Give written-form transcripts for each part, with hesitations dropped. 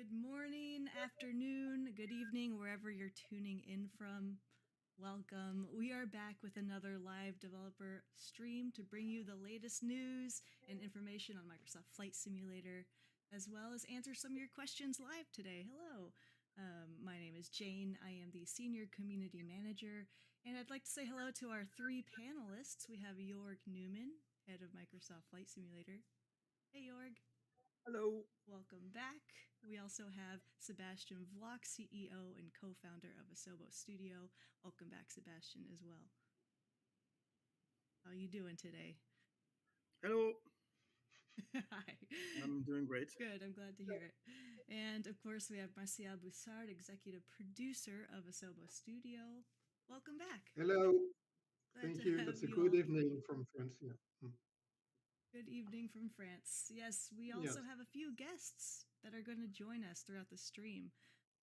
Good morning, afternoon, good evening, wherever you're tuning in from. Welcome. We are back with another live developer stream to bring you the latest news and information on Microsoft Flight Simulator, as well as answer some of your questions live today. Hello. My name is Jane. I am the Senior Community Manager, and I'd like to say hello to our three panelists. We have Jorg Newman, head of Microsoft Flight Simulator. Hey, Jorg. Hello. Welcome back. We also have Sebastian Vlock, CEO and co-founder of Asobo Studio. Welcome back, Sebastian, as well. How are you doing today? Hello. Hi. I'm doing great. Good, I'm glad to hear it. And of course, we have Marcia Boussard, executive producer of Asobo Studio. Welcome back. Hello. Glad Thank to you. have It's a you good all. evening from France. Yeah. Good evening from France. Yes, we also Yes. have a few guests that are going to join us throughout the stream.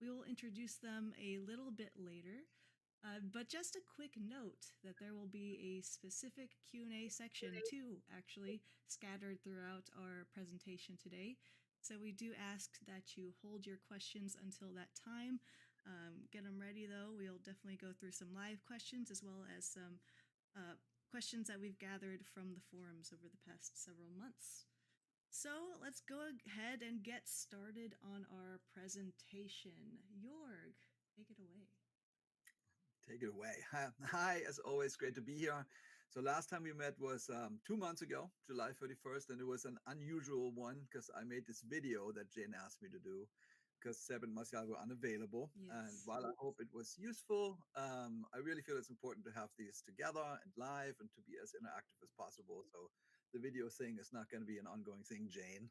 We will introduce them a little bit later, but just a quick note that there will be a specific Q&A section too, actually, scattered throughout our presentation today. So we do ask that you hold your questions until that time. Get them ready though. We'll definitely go through some live questions as well as some questions that we've gathered from the forums over the past several months. So let's go ahead and get started on our presentation. Jorg, take it away. Take it away. Hi, as always, great to be here. So last time we met was 2 months ago, July 31st, and it was an unusual one because I made this video that Jane asked me to do because Seb and Martial were unavailable. Yes. And while I hope it was useful, I really feel it's important to have these together and live and to be as interactive as possible. So the video thing is not going to be an ongoing thing, Jane.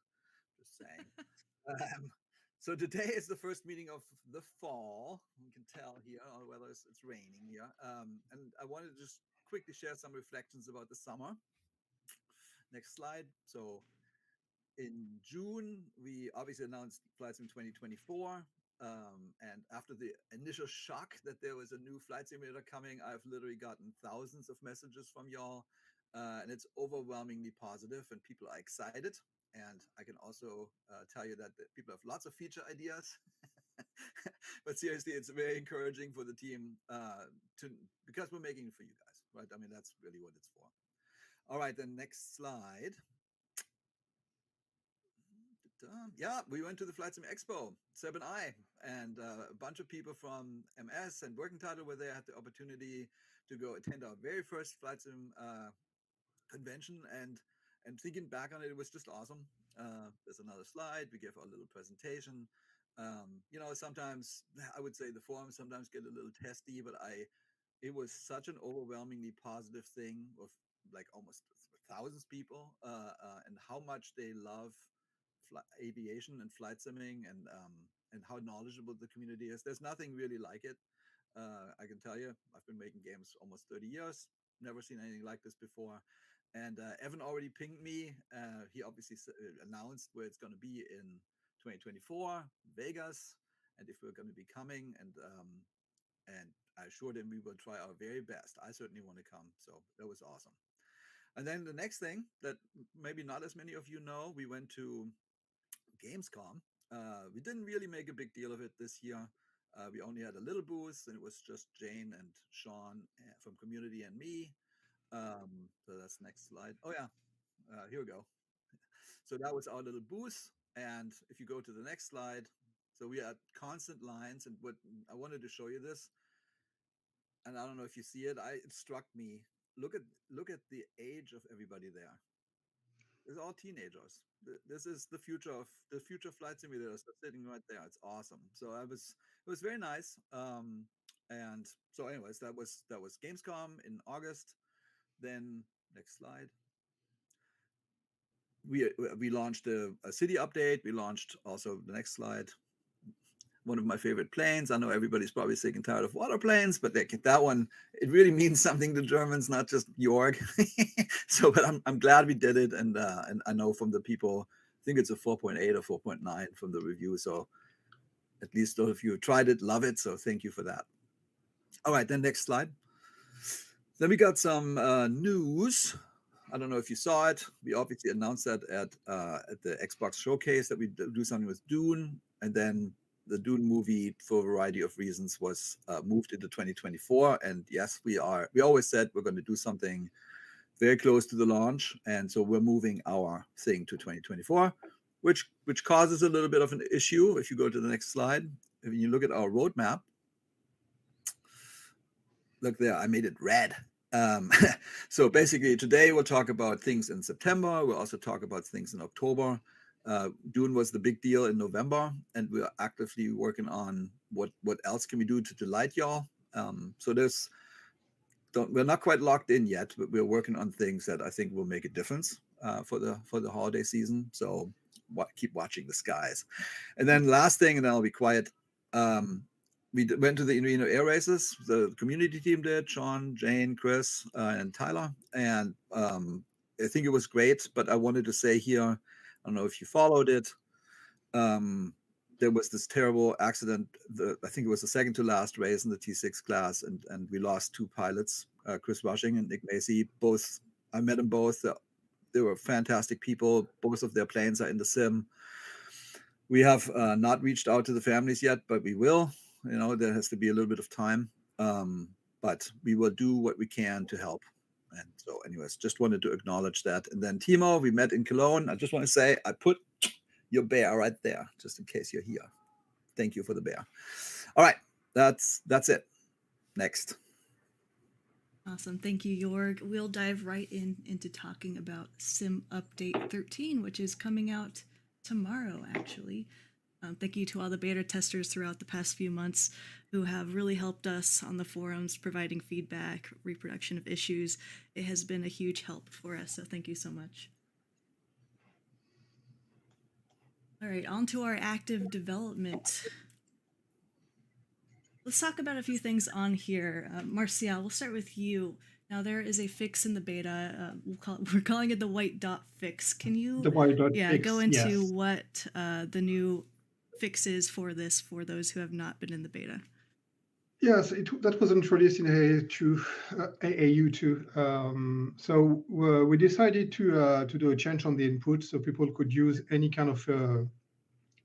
Just saying. So today is the first meeting of the fall. You can tell here, or whether it's raining here. And I wanted to just quickly share some reflections about the summer. Next slide. So in June, we obviously announced Flight Sim 2024. And after the initial shock that there was a new flight simulator coming, I've literally gotten thousands of messages from y'all. And it's overwhelmingly positive, and people are excited. And I can also tell you that people have lots of feature ideas. But seriously, it's very encouraging for the team because we're making it for you guys, right? I mean, that's really what it's for. All right, then next slide. Yeah, we went to the Flight Sim Expo, Seb and I, and a bunch of people from MS and Working Title were there. Had the opportunity to go attend our very first Flight Sim convention, and thinking back on it, it was just awesome. There's another slide. We gave our little presentation. Sometimes I would say the forums sometimes get a little testy, but it was such an overwhelmingly positive thing with like almost thousands of people, and how much they love aviation and flight simming, and how knowledgeable the community is. There's nothing really like it. I can tell you, I've been making games almost 30 years. Never seen anything like this before. And Evan already pinged me. He obviously announced where it's going to be in 2024, Vegas, and if we're going to be coming. And I assured him we will try our very best. I certainly want to come. So that was awesome. And then the next thing that maybe not as many of you know, we went to Gamescom. We didn't really make a big deal of it this year. We only had a little booth, and it was just Jane and Sean from Community and me. So that's next slide. Oh yeah, here we go. So that was our little booth. And if you go to the next slide, so we had constant lines. And what I wanted to show you this, and I don't know if you see it, it struck me. Look at the age of everybody there. It's all teenagers. This is the future flight simulators. They're sitting right there. It's awesome. So it was very nice. And so anyways, that was Gamescom in August. Then next slide. We launched a city update. We launched also the next slide. One of my favorite planes. I know everybody's probably sick and tired of water planes, but that one, it really means something to Germans, not just Jorg. So, but I'm glad we did it, and I know from the people, I think it's a 4.8 or 4.9 from the review. So at least those of you who tried it, love it. So thank you for that. All right, then next slide. Then we got some news. I don't know if you saw it. We obviously announced that at the Xbox showcase that we do something with Dune, and then the Dune movie, for a variety of reasons, was moved into 2024. And yes, we are. We always said we're going to do something very close to the launch, and so we're moving our thing to 2024, which causes a little bit of an issue. If you go to the next slide, if you look at our roadmap, look there, I made it red. So basically, today we'll talk about things in September. We'll also talk about things in October. Dune was the big deal in November, and we're actively working on what else can we do to delight y'all. So we're not quite locked in yet, but we're working on things that I think will make a difference for the holiday season. So keep watching the skies. And then last thing, and then I'll be quiet. We went to the Reno Air Races. The community team did, Sean, Jane, Chris, and Tyler. And I think it was great, but I wanted to say here, I don't know if you followed it. There was this terrible accident. I think it was the second to last race in the T6 class, and we lost two pilots, Chris Rushing and Nick Macy. Both, I met them both. They were fantastic people. Both of their planes are in the sim. We have not reached out to the families yet, but we will. There has to be a little bit of time, but we will do what we can to help. And so, anyways, just wanted to acknowledge that. And then Timo, we met in Cologne. I just want to say I put your bear right there, just in case you're here. Thank you for the bear. All right, that's it. Next. Awesome. Thank you, Jorg. We'll dive right into talking about Sim Update 13, which is coming out tomorrow, actually. Thank you to all the beta testers throughout the past few months who have really helped us on the forums, providing feedback, reproduction of issues. It has been a huge help for us, so thank you so much. All right, on to our active development. Let's talk about a few things on here. Marcial, we'll start with you. Now, there is a fix in the beta. We're calling it the white dot fix. Can you fix, go into what the new fix is for this for those who have not been in the beta? Yes, that was introduced in AAU2. So we decided to do a change on the input so people could use any kind of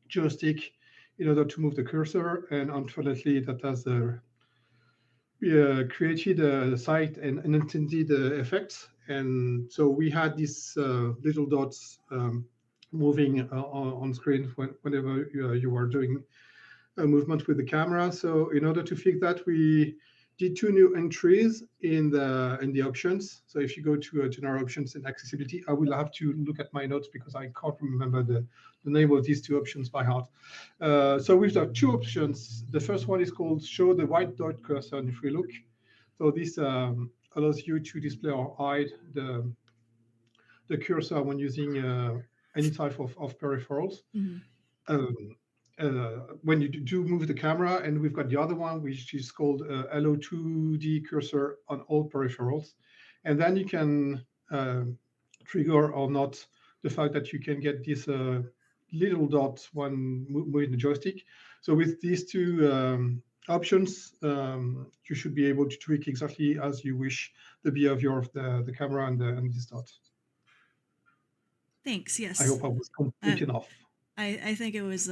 joystick in order to move the cursor. And unfortunately, that has created a site and unintended effects. And so we had these little dots moving on screen whenever you were doing a movement with the camera. So in order to fix that, we did two new entries in the options. So if you go to general options and accessibility, I will have to look at my notes because I can't remember the name of these two options by heart. So we've got two options. The first one is called show the white dot cursor in free look. So this allows you to display or hide the cursor when using any type of peripherals. When you do move the camera, and we've got the other one, which is called Allow 2D cursor on all peripherals. And then you can trigger or not the fact that you can get this little dot when moving the joystick. So with these two options, you should be able to tweak exactly as you wish the behavior of the camera and this dot. Thanks, yes. I hope I was complete enough. I think it was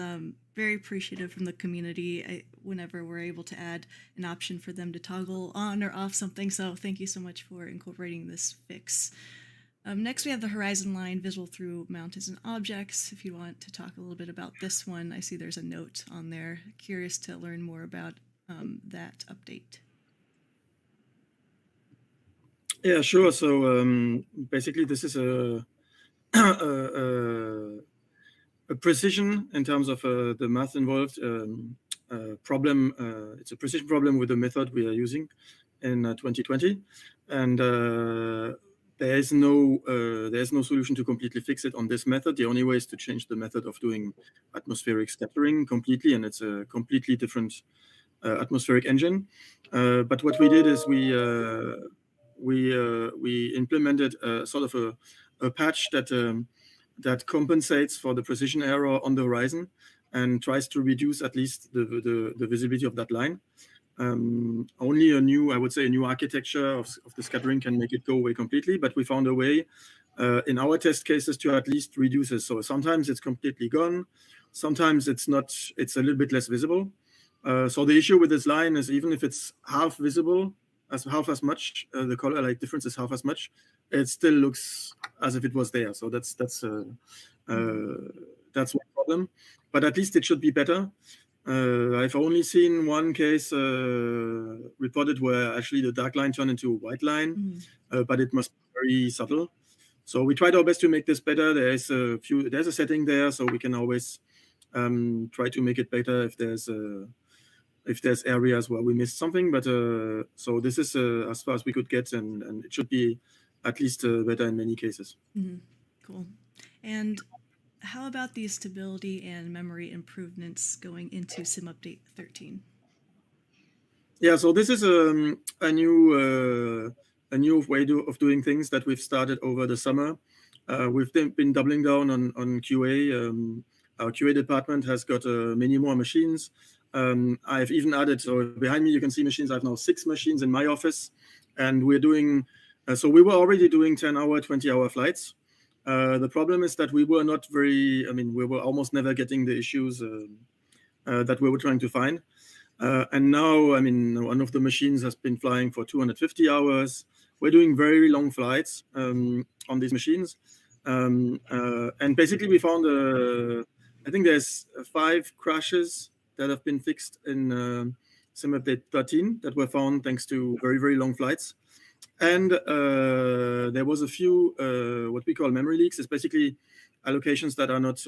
very appreciative from the community whenever we're able to add an option for them to toggle on or off something. So thank you so much for incorporating this fix. Next, we have the horizon line visible through mountains and objects. If you want to talk a little bit about this one, I see there's a note on there. Curious to learn more about that update. Yeah, sure. So basically, this is a precision in terms of the math involved problem. It's a precision problem with the method we are using in 2020, and there's no solution to completely fix it on this method. The only way is to change the method of doing atmospheric scattering completely, and it's a completely different atmospheric engine. But what we did is we implemented sort of a patch that compensates for the precision error on the horizon and tries to reduce at least the visibility of that line. Only I would say a new architecture of the scattering can make it go away completely, but we found a way in our test cases to at least reduce it. So sometimes it's completely gone, sometimes it's not, it's a little bit less visible. So the issue with this line is even if it's half visible, half as much, the color difference is half as much, it still looks as if it was there. So that's one problem, but at least it should be better. I've only seen one case reported where actually the dark line turned into a white line, but it must be very subtle. So we tried our best to make this better. There's a setting there, so we can always try to make it better if there's areas where we missed something. But so this is as far as we could get, and it should be at least better in many cases. Cool. And how about the stability and memory improvements going into Sim Update 13? Yeah, so this is a new way of doing things that we've started over the summer. We've been doubling down on QA. Our QA department has got many more machines. I've even added, so behind me you can see machines. I have now 6 machines in my office, and we're doing, so we were already doing 10-hour, 20-hour flights. The problem is that we were not we were almost never getting the issues that we were trying to find. And now, one of the machines has been flying for 250 hours. We're doing very long flights on these machines. And basically we found, I think there's 5 crashes that have been fixed in Sim Update 13 that were found thanks to very, very long flights. And there was a few what we call memory leaks. It's basically allocations that are not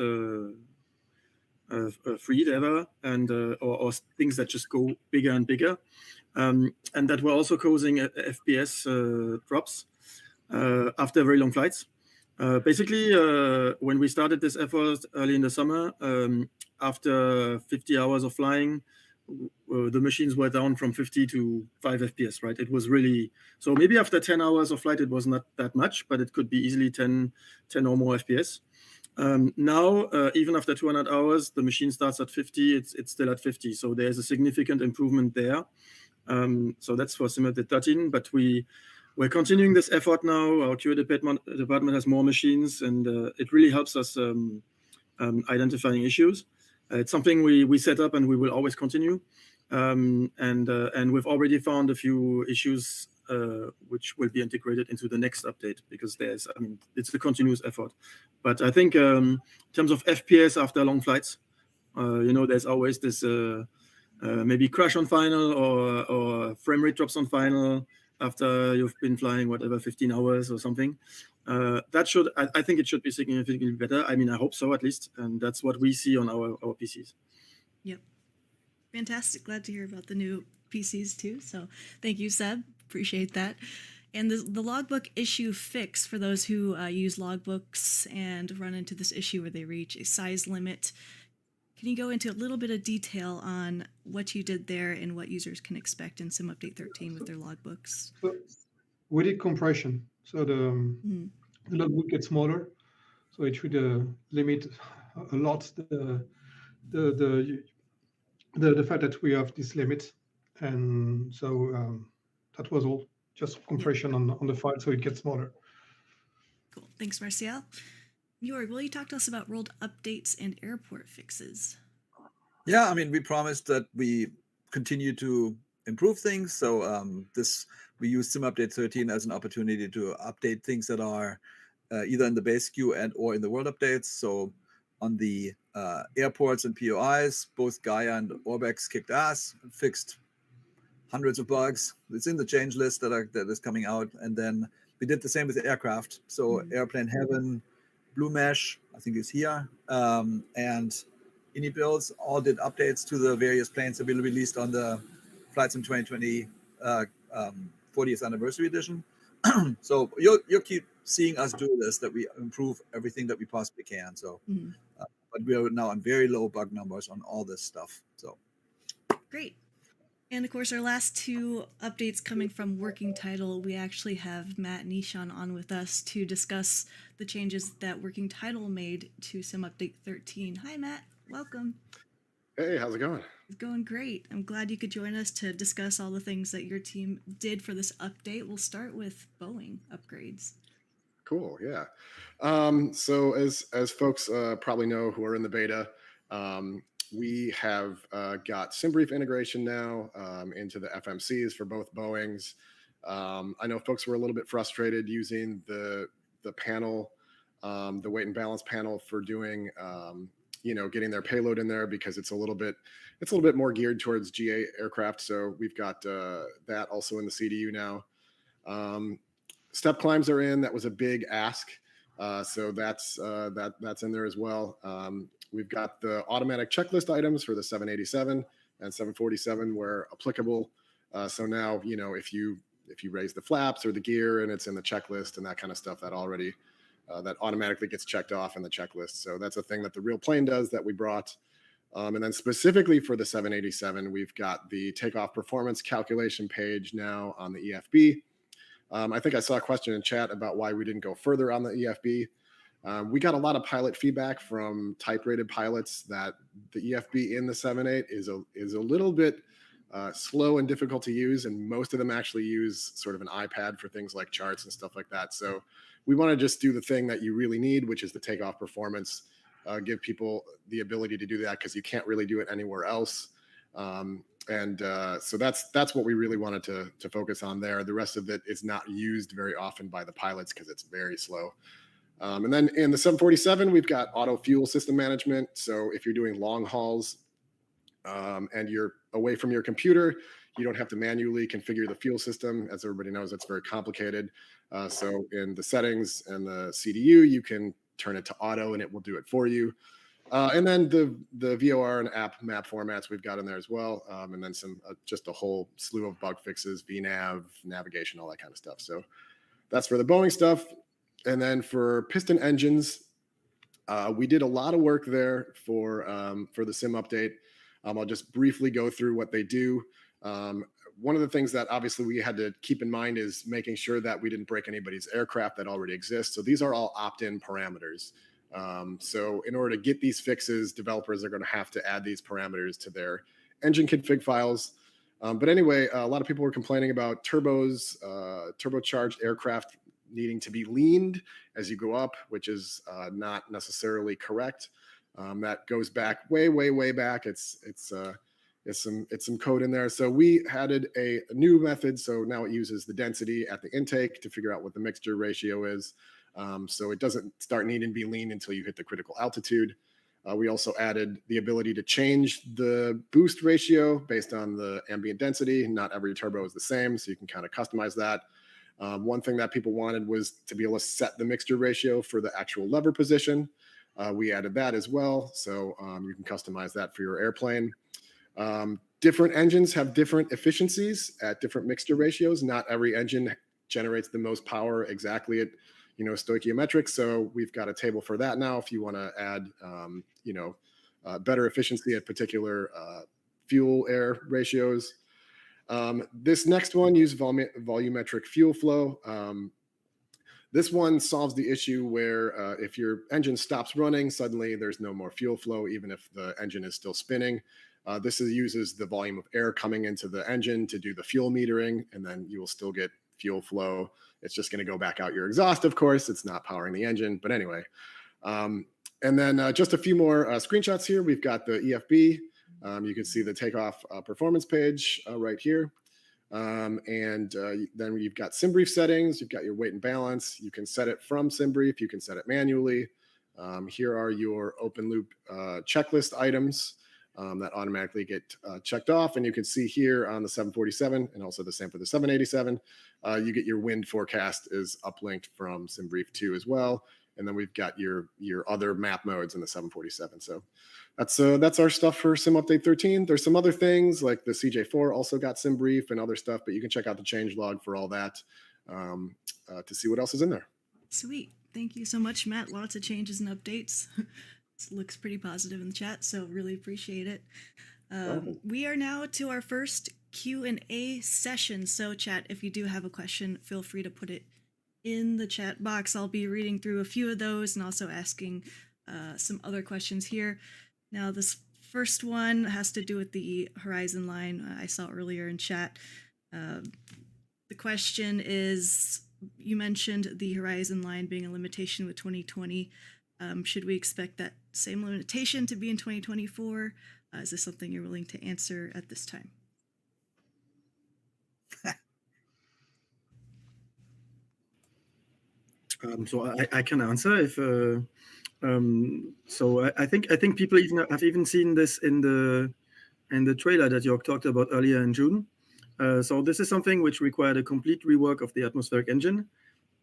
freed ever, and or things that just go bigger and bigger, and that were also causing FPS drops after very long flights. Basically, when we started this effort early in the summer, after 50 hours of flying, the machines were down from 50 to 5 FPS, right? It was really, so maybe after 10 hours of flight, it was not that much, but it could be easily 10 or more FPS. Now, even after 200 hours, the machine starts at 50, it's still at 50. So there's a significant improvement there. So that's for Sim Update 13, but we're continuing this effort now. Our QA department has more machines, and it really helps us identifying issues. It's something we set up and we will always continue. And we've already found a few issues which will be integrated into the next update, because it's a continuous effort. But I think in terms of FPS after long flights, there's always this maybe crash on final or frame rate drops on final after you've been flying, 15 hours or something. I think it should be significantly better. I hope so, at least. And that's what we see on our PCs. Yep. Fantastic. Glad to hear about the new PCs too. So thank you, Seb. Appreciate that. And the logbook issue fix for those who use logbooks and run into this issue where they reach a size limit. Can you go into a little bit of detail on what you did there and what users can expect in Sim Update 13 with their logbooks? So we did compression. So the logbook gets smaller. So it should limit a lot the fact that we have this limit. And so that was all, just compression on the file so it gets smaller. Cool. Thanks, Martial. Jorg, will you talk to us about rolled updates and airport fixes? Yeah, we promised that we continue to improve things. So we use Sim Update 13 as an opportunity to update things that are either in the base queue or in the world updates. So on the airports and POIs, both Gaia and Orbex kicked ass, fixed hundreds of bugs. It's in the change list that is coming out. And then we did the same with the aircraft. So Airplane Heaven, Blue Mesh, I think is here, and IndyBuilds all did updates to the various planes that will be released on the Flight Sim 2020 40th anniversary edition. So you'll keep seeing us do this, that we improve everything that we possibly can. So, but we are now on very low bug numbers on all this stuff. So great. And of course, our last 2 updates coming from Working Title, we actually have Matt and Ishan on with us to discuss the changes that Working Title made to Sim Update 13. Hi, Matt. Welcome. Hey, how's it going? It's going great. I'm glad you could join us to discuss all the things that your team did for this update. We'll start with Boeing upgrades. Cool. Yeah. So as folks probably know who are in the beta, we have got SimBrief integration now into the FMCs for both Boeings. I know folks were a little bit frustrated using the panel, the weight and balance panel for doing getting their payload in there because it's a little bit more geared towards GA aircraft. So we've got that also in the CDU now. Step climbs are in. That was a big ask. So that's in there as well. We've got the automatic checklist items for the 787 and 747 where applicable. So now, if you raise the flaps or the gear and it's in the checklist and that kind of stuff, that automatically gets checked off in the checklist. So that's a thing that the real plane does that we brought. And then specifically for the 787, we've got the takeoff performance calculation page now on the EFB. I think I saw a question in chat about why we didn't go further on the EFB. We got a lot of pilot feedback from type-rated pilots that the EFB in the 7.8 is a little bit slow and difficult to use, and most of them actually use sort of an iPad for things like charts and stuff like that. So we want to just do the thing that you really need, which is the takeoff performance. Give people the ability to do that because you can't really do it anywhere else. So that's what we really wanted to focus on there. The rest of it is not used very often by the pilots because it's very slow. And then in the 747, we've got auto fuel system management. So if you're doing long hauls and you're away from your computer, you don't have to manually configure the fuel system. As everybody knows, it's very complicated. So in the settings and the CDU, you can turn it to auto and it will do it for you. And then the VOR and app map formats we've got in there as well. And then some just a whole slew of bug fixes, VNav, navigation, all that kind of stuff. So that's for the Boeing stuff. And then for piston engines, we did a lot of work there for the sim update. I'll just briefly go through what they do. One of the things that obviously we had to keep in mind is making sure that we didn't break anybody's aircraft that already exists. So these are all opt-in parameters. So in order to get these fixes, developers are going to have to add these parameters to their engine config files. But anyway, a lot of people were complaining about turbocharged aircraft needing to be leaned as you go up, which is not necessarily correct. That goes back way back. It's some code in there. So we added a new method. So now it uses the density at the intake to figure out what the mixture ratio is. So it doesn't start needing to be lean until you hit the critical altitude. We also added the ability to change the boost ratio based on the ambient density. Not every turbo is the same, so you can kind of customize that. One thing that people wanted was to be able to set the mixture ratio for the actual lever position. We added that as well, so you can customize that for your airplane. Different engines have different efficiencies at different mixture ratios. Not every engine generates the most power exactly at stoichiometric. So we've got a table for that now if you want to add better efficiency at particular fuel air ratios. This next one uses volumetric fuel flow. This one solves the issue where if your engine stops running, suddenly there's no more fuel flow, even if the engine is still spinning. This uses the volume of air coming into the engine to do the fuel metering, and then you will still get fuel flow. It's just going to go back out your exhaust, of course. It's not powering the engine, but anyway. And then just a few more screenshots here. We've got the EFB. You can see the takeoff performance page right here. Then you've got SimBrief settings. You've got your weight and balance. You can set it from SimBrief. You can set it manually. Here are your open loop checklist items that automatically get checked off. And you can see here on the 747 and also the same for the 787, you get your wind forecast is uplinked from SimBrief 2 as well. And then we've got your other map modes in the 747. So that's our stuff for Sim Update 13. There's some other things like the CJ4 also got SimBrief and other stuff, but you can check out the changelog for all that to see what else is in there. Sweet. Thank you so much, Matt. Lots of changes and updates. This looks pretty positive in the chat, so really appreciate it. We are now to our first Q&A session. So chat, if you do have a question, feel free to put it in the chat box. I'll be reading through a few of those and also asking some other questions here. Now, this first one has to do with the horizon line I saw earlier in chat. The question is, you mentioned the horizon line being a limitation with 2020. Should we expect that same limitation to be in 2024? Is this something you're willing to answer at this time? So I can answer if. So I think people have even seen this in the trailer that Jörg talked about earlier in June. So this is something which required a complete rework of the atmospheric engine.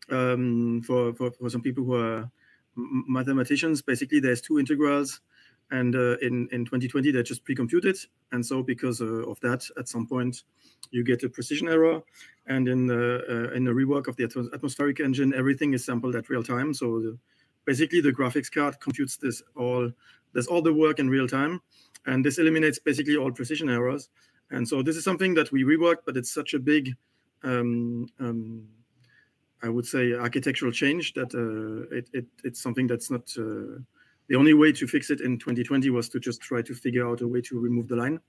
For some people who are mathematicians, basically there's two integrals, and in 2020 they're just pre-computed, and so because of that, at some point you get a precision error, and in the rework of the atmospheric engine, everything is sampled at real time. So basically the graphics card computes does all the work in real time, and this eliminates basically all precision errors. And so this is something that we reworked, but it's such a big I would say architectural change that it's something that's not the only way to fix it in 2020 was to just try to figure out a way to remove the line.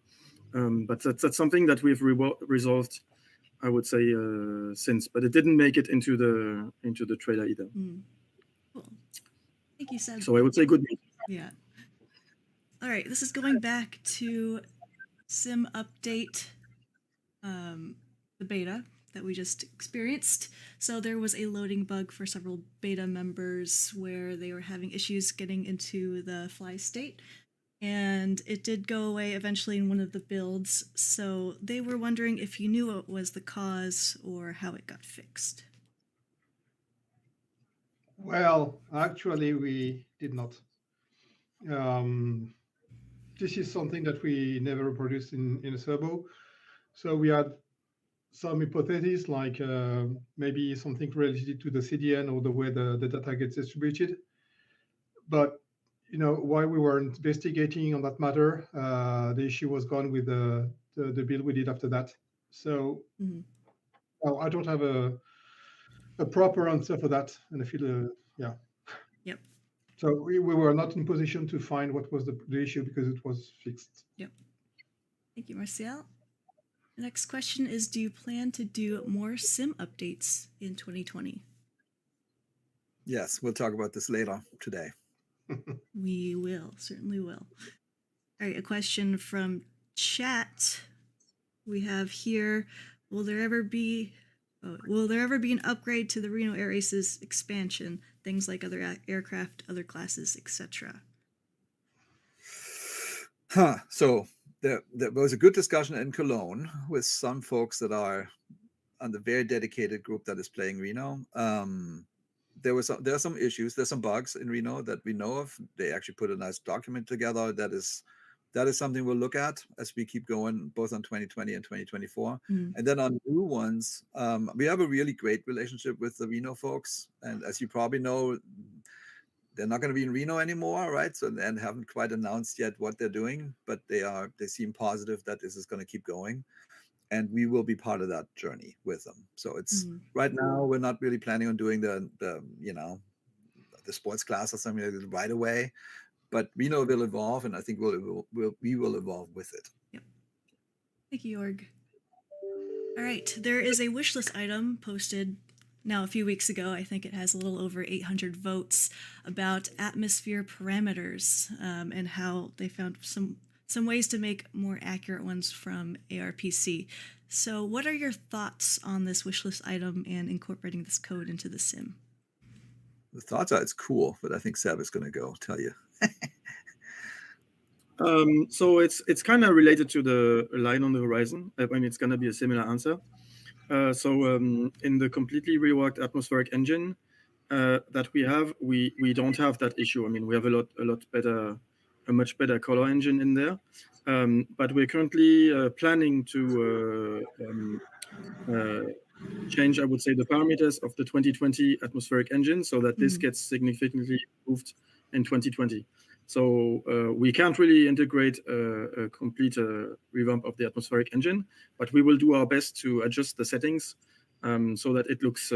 But that's something that we've resolved, I would say, since. But it didn't make it into the trailer either. Cool. Thank you, Seb. So I would say good news. Yeah. All right. This is going back to Sim Update, the beta that we just experienced. So there was a loading bug for several beta members where they were having issues getting into the fly state, and it did go away eventually in one of the builds. So they were wondering if you knew what was the cause or how it got fixed. Well, actually, we did not. This is something that we never produced in a servo. So we had some hypotheses, like maybe something related to the CDN or the way the data gets distributed. But while we were investigating on that matter, the issue was gone with the build we did after that. So I don't have a proper answer for that, and I feel yeah. Yep. So we were not in position to find what was the issue because it was fixed. Yep. Thank you, Martial. The next question is, do you plan to do more sim updates in 2020? Yes, we'll talk about this later today. We will, certainly will. All right, a question from chat. We have here, will there ever be an upgrade to the Reno Air Aces expansion, things like other aircraft, other classes, etc.? So there was a good discussion in Cologne with some folks that are on the very dedicated group that is playing Reno. There are some issues. There's some bugs in Reno that we know of. They actually put a nice document together. That is something we'll look at as we keep going, both on 2020 and 2024. And then on new ones, we have a really great relationship with the Reno folks. And as you probably know, they're not going to be in Reno anymore, right? So, and haven't quite announced yet what they're doing, but they seem positive that this is going to keep going, and we will be part of that journey with them. So it's right now we're not really planning on doing the sports class or something like that right away, but Reno will evolve, and I think we will evolve with it. Yep. Thank you, Jorg. All right, there is a wish list item posted now a few weeks ago. I think it has a little over 800 votes about atmosphere parameters and how they found some ways to make more accurate ones from ARPC. So what are your thoughts on this wishlist item and incorporating this code into the sim? The thoughts are it's cool, but I think Seb is going to go tell you. So it's kind of related to the line on the horizon. I mean, it's going to be a similar answer. So in the completely reworked atmospheric engine that we have, we don't have that issue. I mean, we have a much better color engine in there. But we're currently planning to change, I would say, the parameters of the 2020 atmospheric engine so that this gets significantly improved in 2020. So we can't really integrate a complete revamp of the atmospheric engine, but we will do our best to adjust the settings so that it looks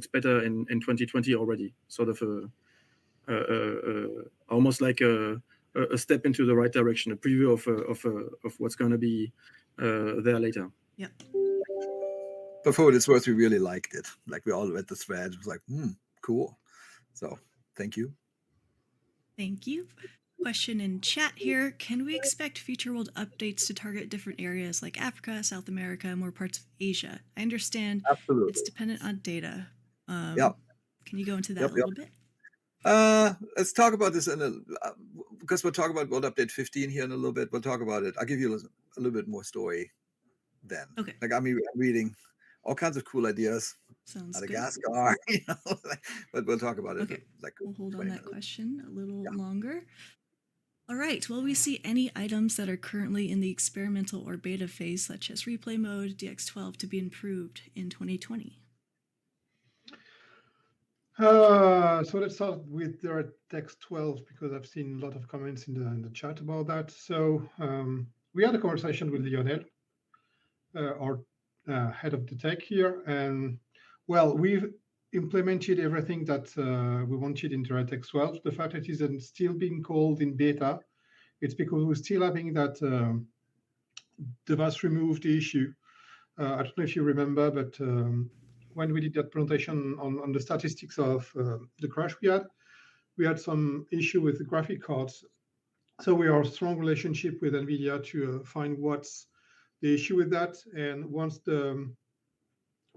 better in 2020 already. Sort of almost like a a step into the right direction, a preview of what's going to be there later. Yep. But for what it's worth, we really liked it. Like we all read the thread. It was like, cool. So thank you. Thank you. Question in chat here. Can we expect future world updates to target different areas like Africa, South America, more parts of Asia? I understand Absolutely. it's dependent on data. Yep. Can you go into that a little bit? Let's talk about this because we'll talk about World Update 15 here in a little bit. We'll talk about it. I'll give you a little bit more story then. Okay. Like I'm reading all kinds of cool ideas. Sounds Madagascar, but we'll talk about it. Okay. Like we'll hold on that minutes. question a little longer. All right. Will we see any items that are currently in the experimental or beta phase, such as replay mode, DX12, to be improved in 2020? So let's start with DirectX 12 because I've seen a lot of comments in the chat about that. So we had a conversation with Lionel, our head of the tech here, and well, we've implemented everything that we wanted in DirectX 12. The fact that it isn't still being called in beta, it's because we're still having that device removed issue. I don't know if you remember, but when we did that presentation on the statistics of the crash we had some issue with the graphic cards. So we are a strong relationship with NVIDIA to find what's the issue with that. And once the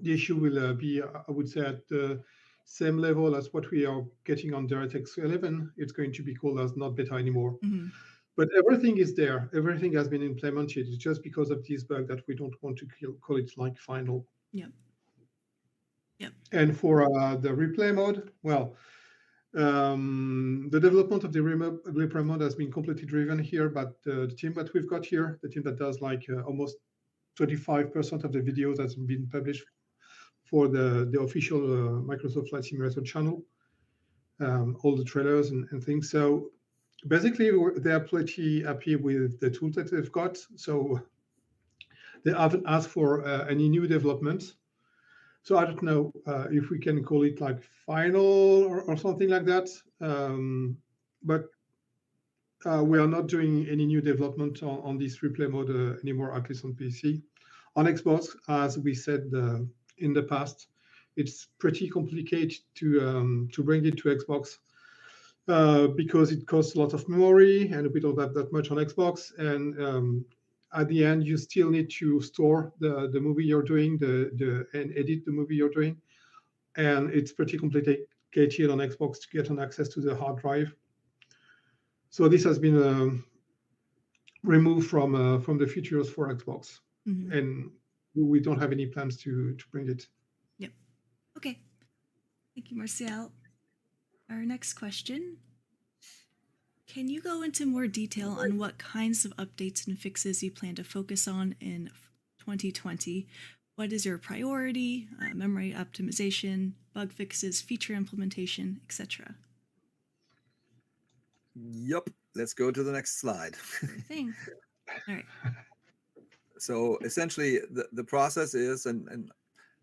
issue will be, I would say, at the same level as what we are getting on DirectX 11, it's going to be called as not beta anymore. Mm-hmm. But everything is there. Everything has been implemented. It's just because of this bug that we don't want to call it like final. Yep. Yep. And for the replay mode, well, the development of the replay mode has been completely driven here, but the team that we've got here, the team that does like almost 25% of the videos that's been published for the official Microsoft Flight Simulator channel, all the trailers and things. So basically, they're pretty happy with the tools that they've got. So they haven't asked for any new developments. So I don't know if we can call it like final or something like that. But we are not doing any new development on this replay mode anymore, at least on PC. On Xbox, as we said in the past, it's pretty complicated to bring it to Xbox because it costs a lot of memory and we don't have that much on Xbox. And at the end, you still need to store the movie you're doing and edit the movie you're doing. And it's pretty complicated on Xbox to get an access to the hard drive. So this has been removed from the features for Xbox. Mm-hmm. And we don't have any plans to bring it. Yep. Okay. Thank you, Martial. Our next question. Can you go into more detail on what kinds of updates and fixes you plan to focus on in 2020? What is your priority? Memory optimization, bug fixes, feature implementation, etc. Yep. Let's go to the next slide. Thing. All right. So essentially, the process is, and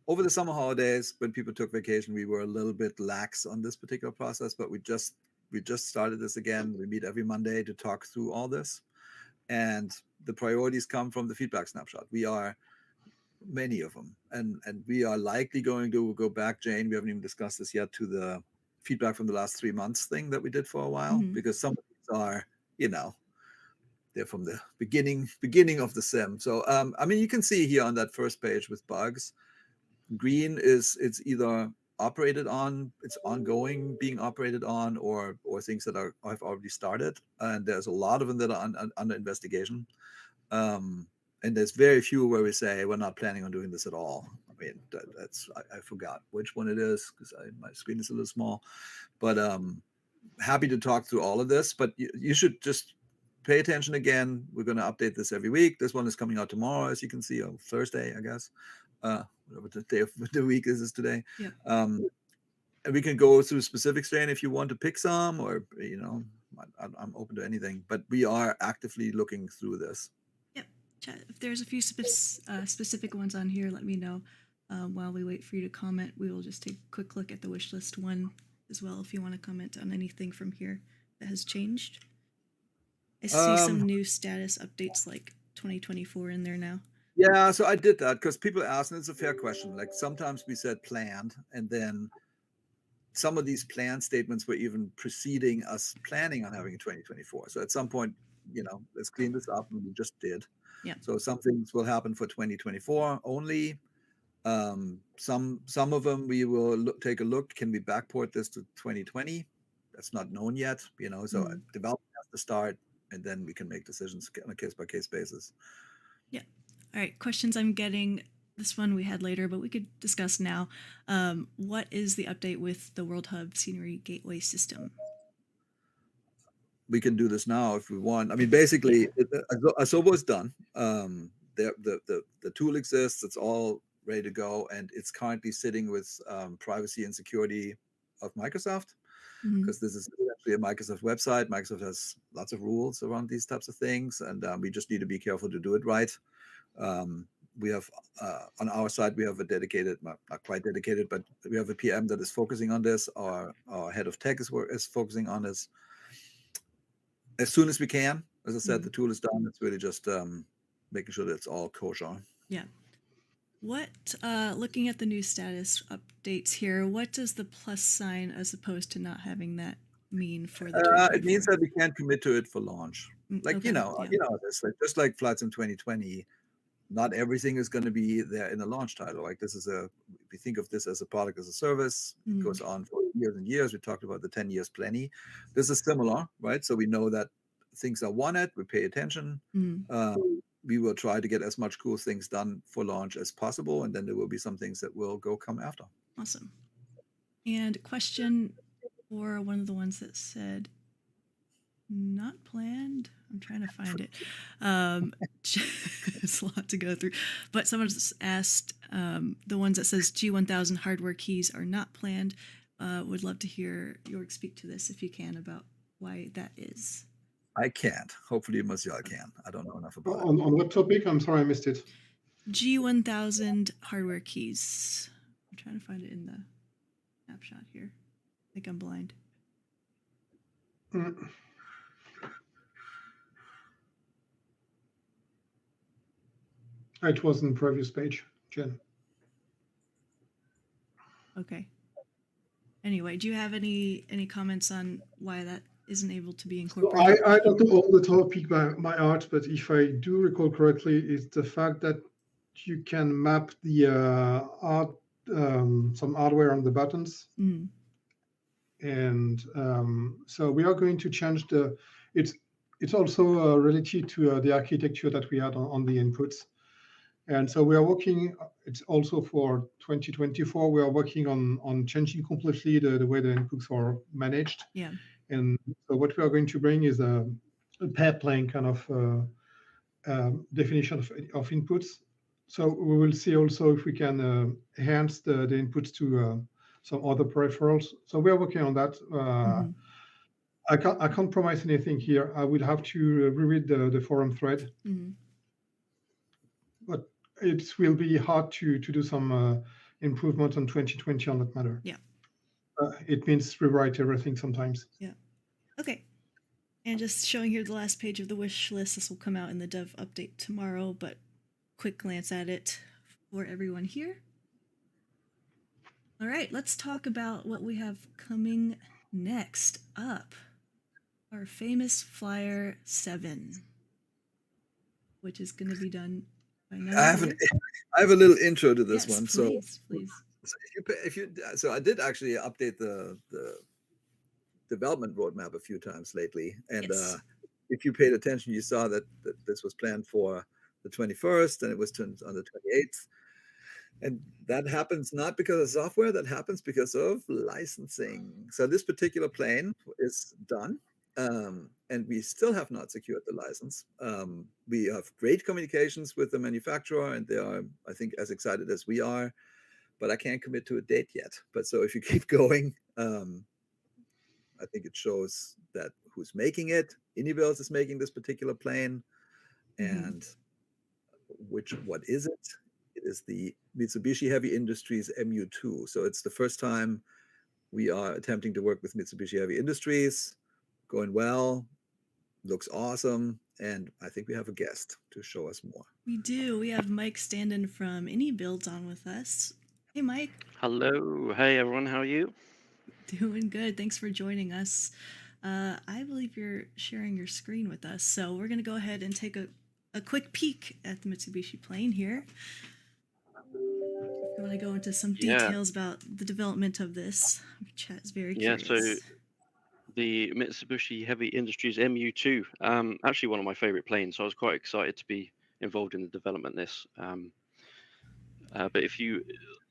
over the summer holidays, when people took vacation, we were a little bit lax on this particular process, but we just started this again. We meet every Monday to talk through all this. And the priorities come from the feedback snapshot. We are many of them. And we are likely going to go back, Jane, we haven't even discussed this yet, to the feedback from the last 3 months thing that we did for a while, because some of these are, they're from the beginning of the sim. So, I mean, you can see here on that first page with bugs, green it's either operated on, it's ongoing, being operated on, or things that have already started. And there's a lot of them that are under investigation. And there's very few where we say we're not planning on doing this at all. I mean, I forgot which one it is because my screen is a little small. But happy to talk through all of this. But you should just pay attention again. We're going to update this every week. This one is coming out tomorrow, as you can see, on Thursday, I guess. Whatever the day of the week is today. Yeah. And we can go through specifics, Jane, if you want to pick some, or I'm open to anything. But we are actively looking through this. Yep. If there's a few specific ones on here, let me know. While we wait for you to comment, we will just take a quick look at the wish list one as well if you want to comment on anything from here that has changed. I see some Um, new status updates like 2024 in there now. Yeah, so I did that because people ask, and it's a fair question. Like sometimes we said planned, and then some of these plan statements were even preceding us planning on having a 2024. So at some point, let's clean this up, and we just did. Yeah. So some things will happen for 2024 only. Some of them we will take a look. Can we backport this to 2020? That's not known yet. So development has to start, and then we can make decisions on a case by case basis. Yeah. All right. Questions I'm getting. This one we had later, but we could discuss now. What is the update with the World Hub Scenery Gateway system? We can do this now if we want. I mean, basically, Asobo is done. The tool exists. It's all ready to go, and it's currently sitting with privacy and security of Microsoft, because this is actually a Microsoft website. Microsoft has lots of rules around these types of things, and we just need to be careful to do it right. We have on our side, we have a dedicated, not quite dedicated, but we have a PM that is focusing on this. Our head of tech is focusing on this. As soon as we can, as I said, the tool is done. It's really just making sure that it's all kosher. Yeah. What, looking at the new status updates here, what does the plus sign as opposed to not having that mean for the it means that we can't commit to it for launch. Like, okay, this, like, just like Flight Sim 2020, not everything is going to be there in the launch title. Like this is we think of this as a product as a service. It goes on for years and years. We talked about the 10 years plenty. This is similar, right? So we know that things are wanted. We pay attention. We will try to get as much cool things done for launch as possible. And then there will be some things that will come after. Awesome. And question for one of the ones that said not planned. I'm trying to find it. It's a lot to go through. But someone just asked the ones that says G1000 hardware keys are not planned. Would love to hear Jörg speak to this if you can about why that is. I can't. Hopefully Marcel can. I don't know enough about it. On what topic? I'm sorry, I missed it. G1000 hardware keys. I'm trying to find it in the snapshot here. I think I'm blind. It was in the previous page, Jen. Okay. Anyway, do you have any comments on why that isn't able to be incorporated? So I don't know all the topic by heart, but if I do recall correctly, it's the fact that you can map the some hardware on the buttons. And so we are going to change it's also related to the architecture that we had on the inputs. And so we are working, it's also for 2024, we are working on changing completely the way the inputs are managed. Yeah. And so what we are going to bring is a pair plane kind of definition of inputs. So we will see also if we can enhance the inputs to some other peripherals. So we are working on that. I can't promise anything here. I will have to reread the forum thread. But it will be hard to do some improvement on 2020 on that matter. Yeah. It means rewrite everything sometimes. Yeah. Okay. And just showing here the last page of the wish list. This will come out in the dev update tomorrow, but quick glance at it for everyone here. All right, let's talk about what we have coming next up. Our famous Flyer 7, which is going to be done by now. I have a little intro to this one. Please. So I did actually update the development roadmap a few times lately, and if you paid attention, you saw that this was planned for the 21st, and it was turned on the 28th. And that happens not because of software, that happens because of licensing. So this particular plane is done, and we still have not secured the license. We have great communications with the manufacturer, and they are, I think, as excited as we are, but I can't commit to a date yet. But so if you keep going, I think it shows that who's making it. Inivels is making this particular plane, and what is it? It is the Mitsubishi Heavy Industries MU-2. So it's the first time we are attempting to work with Mitsubishi Heavy Industries. Going well. looks awesome. And I think we have a guest to show us more. We do. We have Mike Standen from Any Builds on with us. Hey, Mike. Hello. Hey, everyone. How are you? Doing good. Thanks for joining us. I believe you're sharing your screen with us, so we're going to go ahead and take a quick peek at the Mitsubishi plane here. If you want to go into some details about the development of this, chat is very curious. So the Mitsubishi Heavy Industries MU-2, actually one of my favorite planes, so I was quite excited to be involved in the development of this. But if you,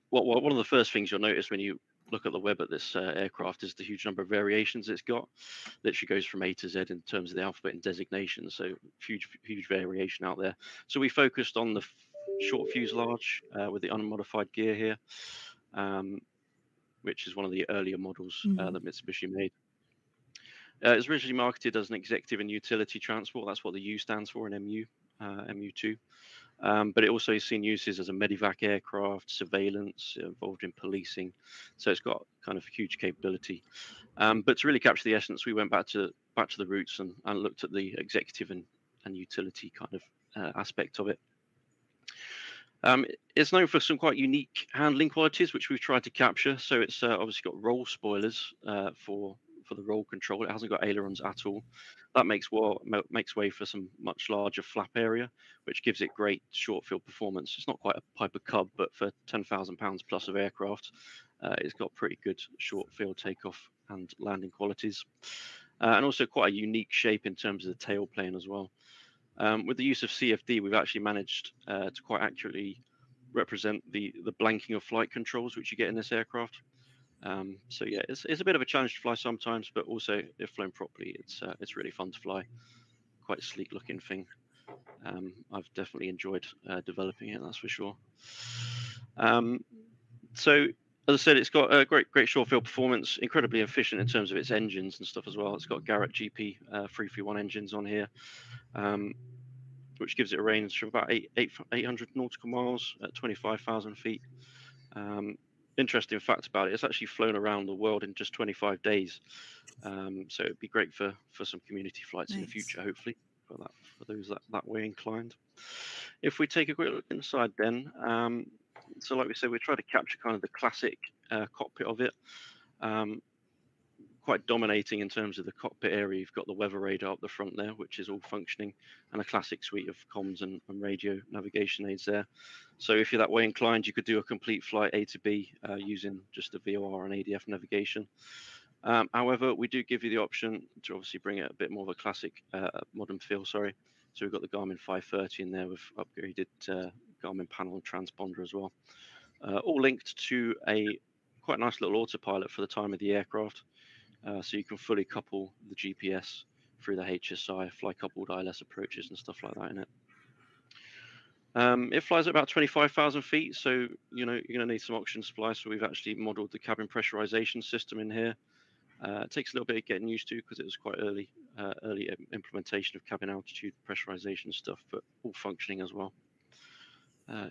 one of the first things you'll notice when you look at the web at this aircraft is the huge number of variations it's got. Literally goes from A to Z in terms of the alphabet and designations, so huge variation out there. So we focused on the short fuselage with the unmodified gear here, which is one of the earlier models that Mitsubishi made. It was originally marketed as an executive and utility transport. That's what the U stands for in MU-2. But it also has seen uses as a medivac aircraft, surveillance, involved in policing. So it's got kind of huge capability. But to really capture the essence, we went back to the roots and looked at the executive and utility kind of aspect of it. It's known for some quite unique handling qualities, which we've tried to capture. So it's obviously got roll spoilers for the roll control. It hasn't got ailerons at all. That makes way for some much larger flap area, which gives it great short field performance. It's not quite a Piper Cub, but for 10,000 pounds plus of aircraft, it's got pretty good short field takeoff and landing qualities, and also quite a unique shape in terms of the tail plane as well. With the use of CFD, we've actually managed to quite accurately represent the blanking of flight controls which you get in this aircraft. So yeah, it's a bit of a challenge to fly sometimes, but also if flown properly, it's really fun to fly. Quite a sleek looking thing. I've definitely enjoyed developing it, that's for sure. So as I said, it's got a great short field performance, incredibly efficient in terms of its engines and stuff as well. It's got Garrett GP 331 engines on here, which gives it a range of about 800 nautical miles at 25,000 feet. Interesting fact about it, it's actually flown around the world in just 25 days. So it'd be great for some community flights in the future, hopefully, for those that way inclined. If we take a quick look inside then, so like we said, we try to capture kind of the classic cockpit of it. Quite dominating in terms of the cockpit area. You've got the weather radar up the front there, which is all functioning, and a classic suite of comms and radio navigation aids there. So if you're that way inclined, you could do a complete flight A to B using just the VOR and ADF navigation. However, we do give you the option to obviously bring it a bit more of a classic modern feel. So we've got the Garmin 530 in there with upgraded Garmin panel and transponder as well. All linked to a quite nice little autopilot for the time of the aircraft. So you can fully couple the GPS through the HSI, fly coupled ILS approaches and stuff like that in it. It flies at about 25,000 feet, so you're going to need some oxygen supply. So we've actually modeled the cabin pressurization system in here. It takes a little bit of getting used to because it was quite early implementation of cabin altitude pressurization stuff, but all functioning as well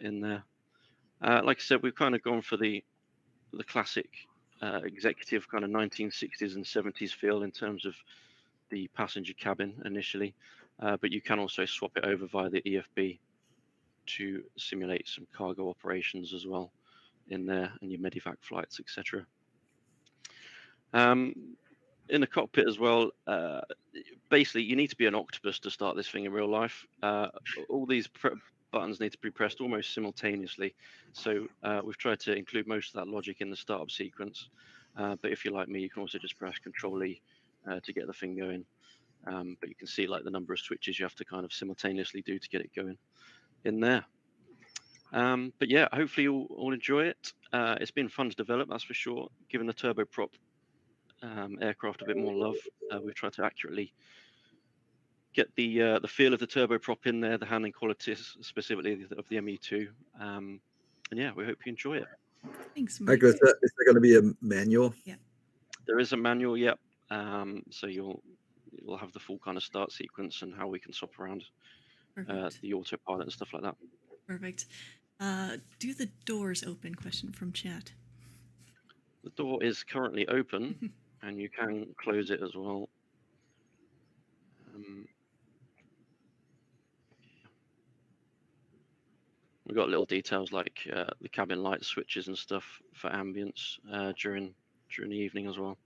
in there. Like I said, we've kind of gone for the classic executive kind of 1960s and 70s feel in terms of the passenger cabin initially, but you can also swap it over via the EFB to simulate some cargo operations as well in there, and your medivac flights, etc. In the cockpit as well, basically you need to be an octopus to start this thing in real life. All these buttons need to be pressed almost simultaneously. So we've tried to include most of that logic in the startup sequence. But if you're like me, you can also just press Control E to get the thing going. But you can see like the number of switches you have to kind of simultaneously do to get it going in there. But yeah, hopefully you'll all enjoy it. It's been fun to develop, that's for sure. Given the turboprop aircraft a bit more love, we've tried to accurately get the feel of the turboprop in there, the handling qualities specifically of the MU-2, and yeah, we hope you enjoy it. Thanks, Mike. Is there going to be a manual? Yeah, there is a manual. Yep. So you'll have the full kind of start sequence and how we can swap around the autopilot and stuff like that. Perfect. Do the doors open? Question from chat. The door is currently open, and you can close it as well. we've got little details like the cabin light switches and stuff for ambience during the evening as well.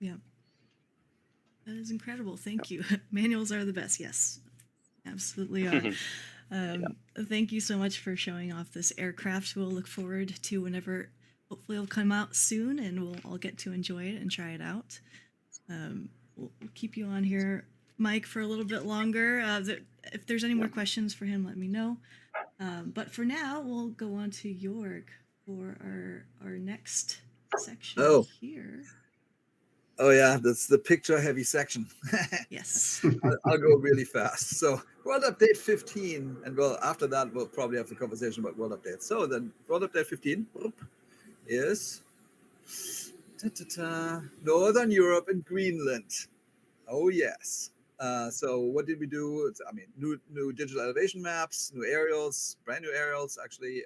Yeah. That is incredible. Thank you. Manuals are the best. Yes, absolutely are. Thank you so much for showing off this aircraft. We'll look forward to whenever, hopefully it'll come out soon and we'll all get to enjoy it and try it out. We'll keep you on here, Mike, for a little bit longer. If there's any more questions for him, let me know. But for now, we'll go on to Jorg for our next section here. Oh yeah, that's the picture-heavy section. Yes. I'll go really fast. So World Update 15, and well, after that, we'll probably have the conversation about World Update. So then World Update 15 is Northern Europe and Greenland. Oh yes. So what did we do? I mean, new digital elevation maps, new aerials, brand new aerials. Actually,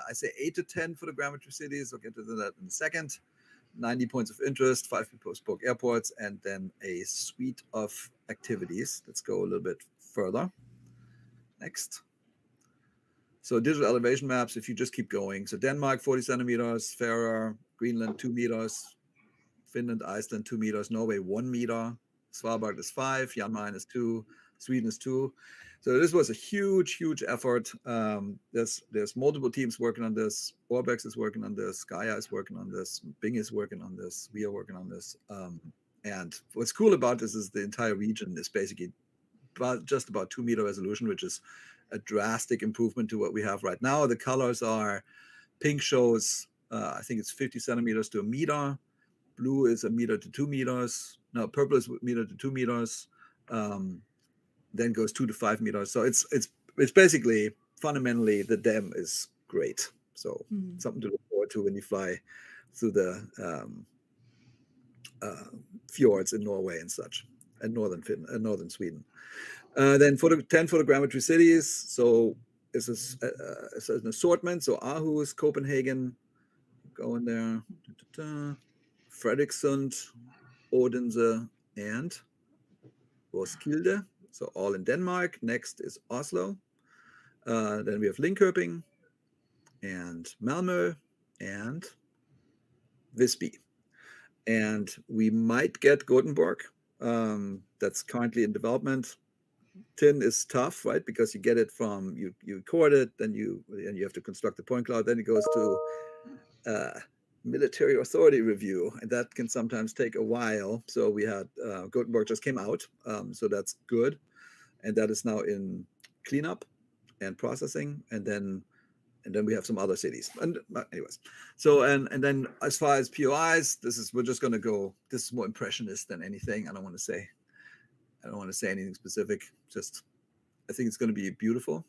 I say 8 to 10 for the grammetry cities. I'll get to that in a second. 90 points of interest, 5 bespoke airports, and then a suite of activities. Let's go a little bit further. Next. So digital elevation maps, if you just keep going. So Denmark, 40 centimeters, Faroe, Greenland, 2 meters, Finland, Iceland, 2 meters, Norway, 1 meter, Svalbard is 5, Jan Mayen is 2, Sweden is 2. So this was a huge effort. There's multiple teams working on this. Orbex is working on this. Gaia is working on this. Bing is working on this. We are working on this. And what's cool about this is the entire region is basically just about 2 meter resolution, which is a drastic improvement to what we have right now. The colors are pink shows, I think it's 50 centimeters to a meter. Blue is a meter to 2 meters. No, purple is meter to 2 meters. Then goes 2 to 5 meters. So it's basically fundamentally the dam is great. So something to look forward to when you fly through the fjords in Norway and such, and northern Sweden. Then for the 10 photogrammetry cities, so it's an assortment. So Aarhus, Copenhagen, going there, Fredrikssund, Odense, and Roskilde. So all in Denmark. Next is Oslo. Then we have Linköping and Malmö and Visby. And we might get Gothenburg. That's currently in development. Tin is tough, right? Because you get it from, you record it, then you have to construct the point cloud, then it goes to military authority review, and that can sometimes take a while. So we had Gothenburg just came out, so that's good, and that is now in cleanup and processing, and then we have some other cities. And anyways, so and then as far as POIs, we're just going to go. This is more impressionist than anything. I don't want to say anything specific. Just I think it's going to be beautiful.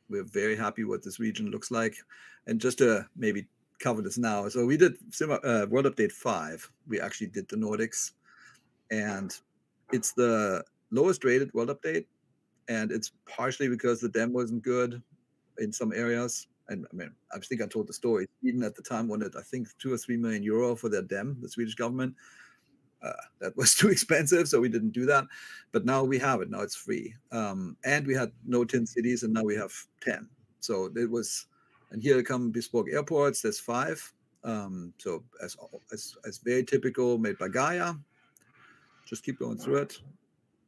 We're very happy what this region looks like, and just to maybe cover this now. So we did World Update 5. We actually did the Nordics, and it's the lowest rated World Update, and it's partially because the dam wasn't good in some areas. And I mean, I think I told the story. Sweden at the time wanted, I think, 2 or 3 million euro for their dam, the Swedish government. That was too expensive, so we didn't do that. But now we have it. Now it's free. And we had no 10 cities, and now we have 10. So it was. And here come bespoke airports. There's 5. So as very typical, made by Gaia. Just keep going through it.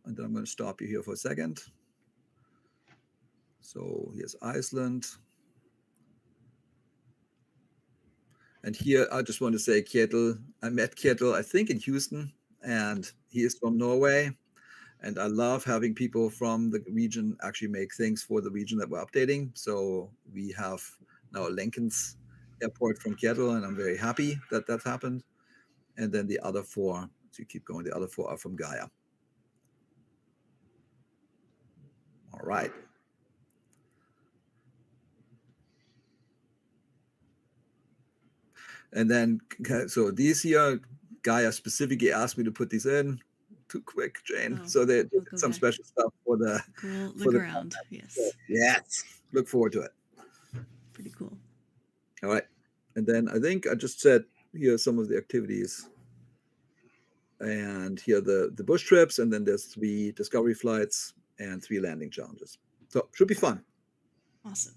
And then I'm going to stop you here for a second. So here's Iceland. And here I just want to say Kjetil. I met Kjetil, I think, in Houston, and he is from Norway. And I love having people from the region actually make things for the region that we're updating. So we have now Lenkens Airport from Kjetil, and I'm very happy that that happened. And then the other 4, so you keep going, the other 4 are from Gaia. All right. And then, so these here, Gaia specifically asked me to put these in. Too quick, Jane. Oh, so they did we'll some back. special stuff for the Cool. for Look the around. Yes. Yes. Look forward to it. Pretty cool. All right. And then I think I just said here are some of the activities. And here are the bush trips, and then there's 3 discovery flights and 3 landing challenges. So should be fun. Awesome.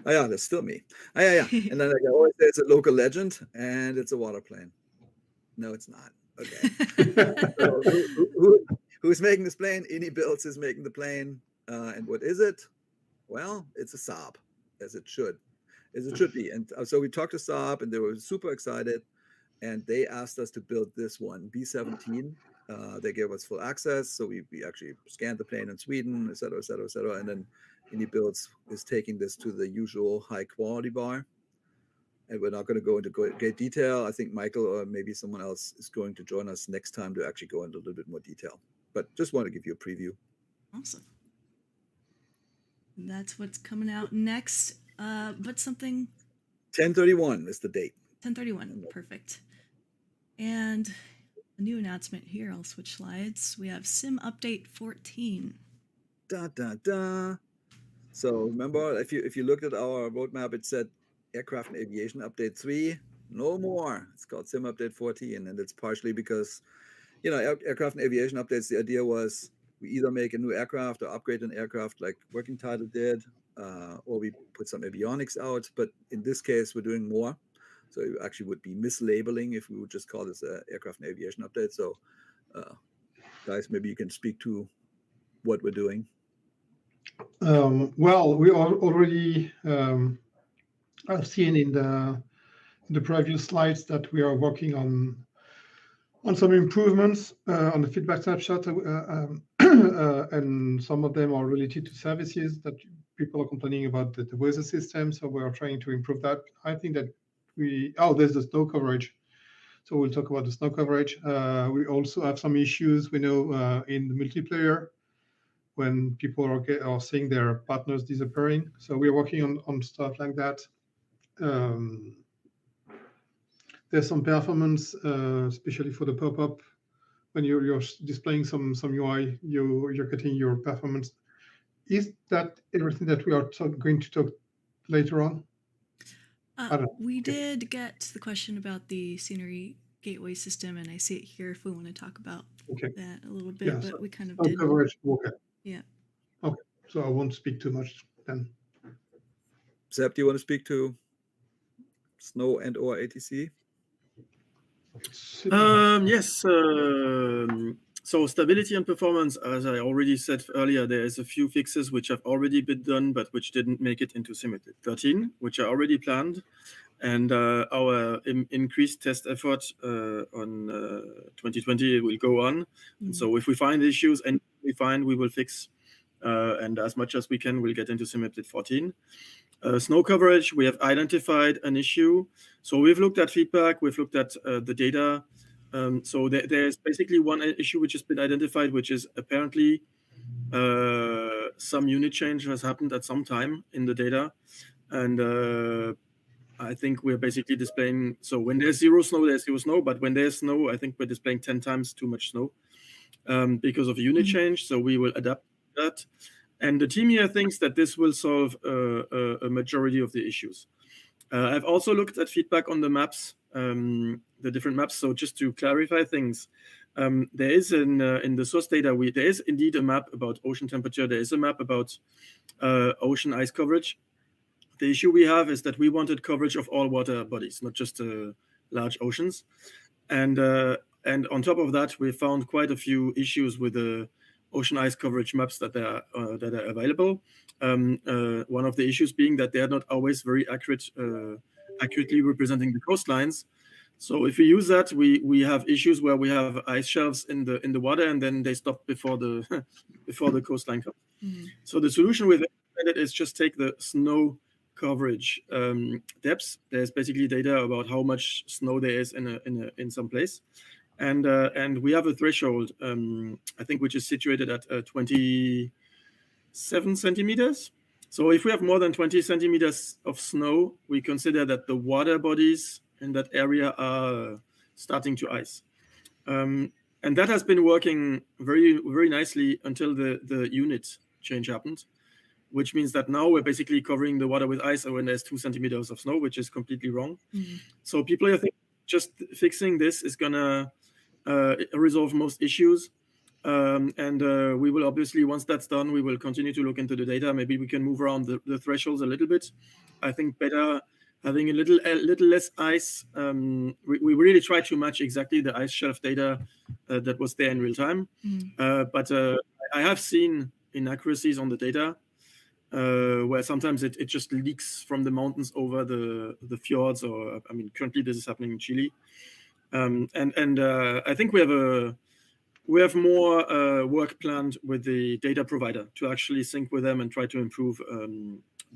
Oh yeah, that's still me. Oh yeah. And then I always say it's a local legend, and it's a water plane. No, it's not. Okay. So who's making this plane? Any Builds is making the plane. And what is it? Well, it's a Saab, as it should be. And so we talked to Saab, and they were super excited, and they asked us to build this one, B-17. They gave us full access, so we actually scanned the plane in Sweden, et cetera, et cetera, et cetera. And then Indie Builds is taking this to the usual high quality bar. And we're not going to go into great detail. I think Michael or maybe someone else is going to join us next time to actually go into a little bit more detail. But just want to give you a preview. Awesome. That's what's coming out next. But something. 10/31 is the date. 10/31, perfect. And a new announcement here. I'll switch slides. We have Sim Update 14. Da da da. So remember, if you looked at our roadmap, it said Aircraft and Aviation Update 3. No more. It's called Sim Update 14, and it's partially because, Aircraft and Aviation Updates. The idea was we either make a new aircraft or upgrade an aircraft like Working Title did, or we put some avionics out. But in this case, we're doing more. So it actually would be mislabeling if we would just call this an Aircraft and Aviation Update. So, guys, maybe you can speak to what we're doing. Well, we already have seen in the previous slides that we are working on some improvements on the feedback snapshot, and some of them are related to services that people are complaining about the weather system. So we are trying to improve that. I think that there's the snow coverage. So we'll talk about the snow coverage. We also have some issues, we know, in the multiplayer when people are seeing their partners disappearing. So we're working on stuff like that. There's some performance, especially for the pop-up. When you're displaying some UI, you're getting your performance. Is that everything that we are going to talk later on? We did get the question about the scenery gateway system, and I see it here if we want to talk about that a little bit, but we kind of did. Coverage, okay. Yeah. Okay, so I won't speak too much then. Sepp, do you want to speak to snow and or ATC? Yes. So stability and performance, as I already said earlier, there is a few fixes which have already been done, but which didn't make it into Sim Update 13, which are already planned. And our increased test effort on 2020 will go on. And so if we find issues and we will fix. And as much as we can, we'll get into Sim Update 14. Snow coverage, we have identified an issue. So we've looked at feedback, we've looked at the data. So there's basically one issue which has been identified, which is apparently some unit change has happened at some time in the data. And I think we're basically displaying, so when there's zero snow, but when there's snow, I think we're displaying 10 times too much snow because of a unit change. So we will adapt that. And the team here thinks that this will solve a majority of the issues. I've also looked at feedback on the maps, the different maps. So just to clarify things, there is in the source data, there is indeed a map about ocean temperature. There is a map about ocean ice coverage. The issue we have is that we wanted coverage of all water bodies, not just large oceans. And on top of that, we found quite a few issues with the ocean ice coverage maps that are available. One of the issues being that they are not always very accurately representing the coastlines. So if we use that, we have issues where we have ice shelves in the water, and then they stop before the coastline comes. So the solution with it is just take the snow coverage depths. There's basically data about how much snow there is in some place. And we have a threshold, I think, which is situated at 27 centimeters. So if we have more than 20 centimeters of snow, we consider that the water bodies in that area are starting to ice. And that has been working very, very nicely until the unit change happened, which means that now we're basically covering the water with ice when there's 2 centimeters of snow, which is completely wrong. So people are thinking just fixing this is gonna resolve most issues. And we will obviously, once that's done, we will continue to look into the data. Maybe we can move around the thresholds a little bit. I think better having a little less ice. We really try to match exactly the ice shelf data that was there in real time. But I have seen inaccuracies on the data where sometimes it just leaks from the mountains over the fjords, or I mean, currently this is happening in Chile. And I think we have more work planned with the data provider to actually sync with them and try to improve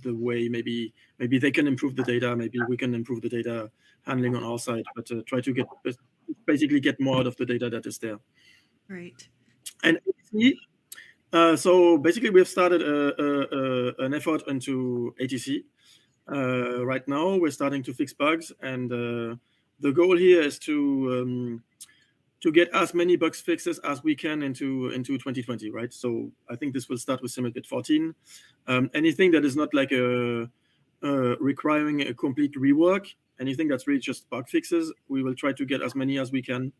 the way maybe they can improve the data, maybe we can improve the data handling on our side, but try to basically get more out of the data that is there. Right. And so basically we have started an effort into ATC. Right now we're starting to fix bugs, and the goal here is to get as many bugs fixes as we can into 2020, right? So I think this will start with Simulate 14. Anything that is not like requiring a complete rework, anything that's really just bug fixes, we will try to get as many as we can.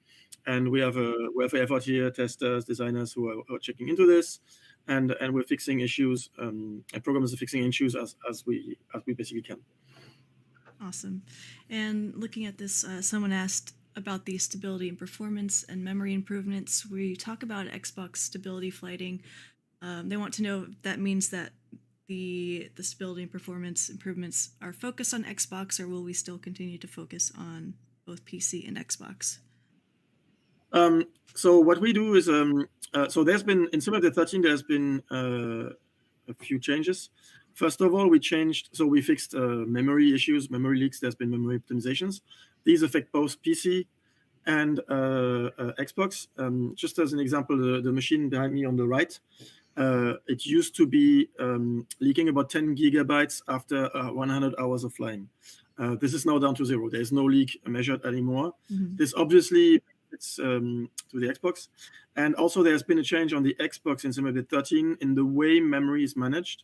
And we have an effort here, testers, designers who are checking into this, and we're fixing issues, and programmers are fixing issues as we basically can. Awesome. And looking at this, someone asked about the stability and performance and memory improvements. We talk about Xbox stability flighting. They want to know if that means that the stability and performance improvements are focused on Xbox, or will we still continue to focus on both PC and Xbox? So what we do is, so there's been, in Simulate 13, there's been a few changes. First of all, we fixed memory issues, memory leaks. There's been memory optimizations. These affect both PC and Xbox. Just as an example, the machine behind me on the right, it used to be leaking about 10 gigabytes after 100 hours of flying. This is now down to 0. There's no leak measured anymore. This obviously it's to the Xbox. And also there's been a change on the Xbox in Simulate 13 in the way memory is managed.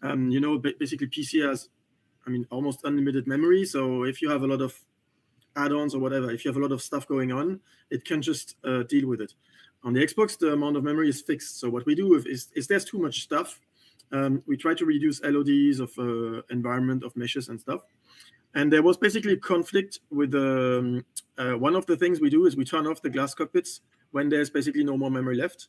Basically PC has, almost unlimited memory. So if you have a lot of add-ons or whatever, if you have a lot of stuff going on, it can just deal with it. On the Xbox, the amount of memory is fixed. So what we do is there's too much stuff, we try to reduce LODs of environment, of meshes and stuff. And there was basically a conflict with one of the things we do is we turn off the glass cockpits when there's basically no more memory left.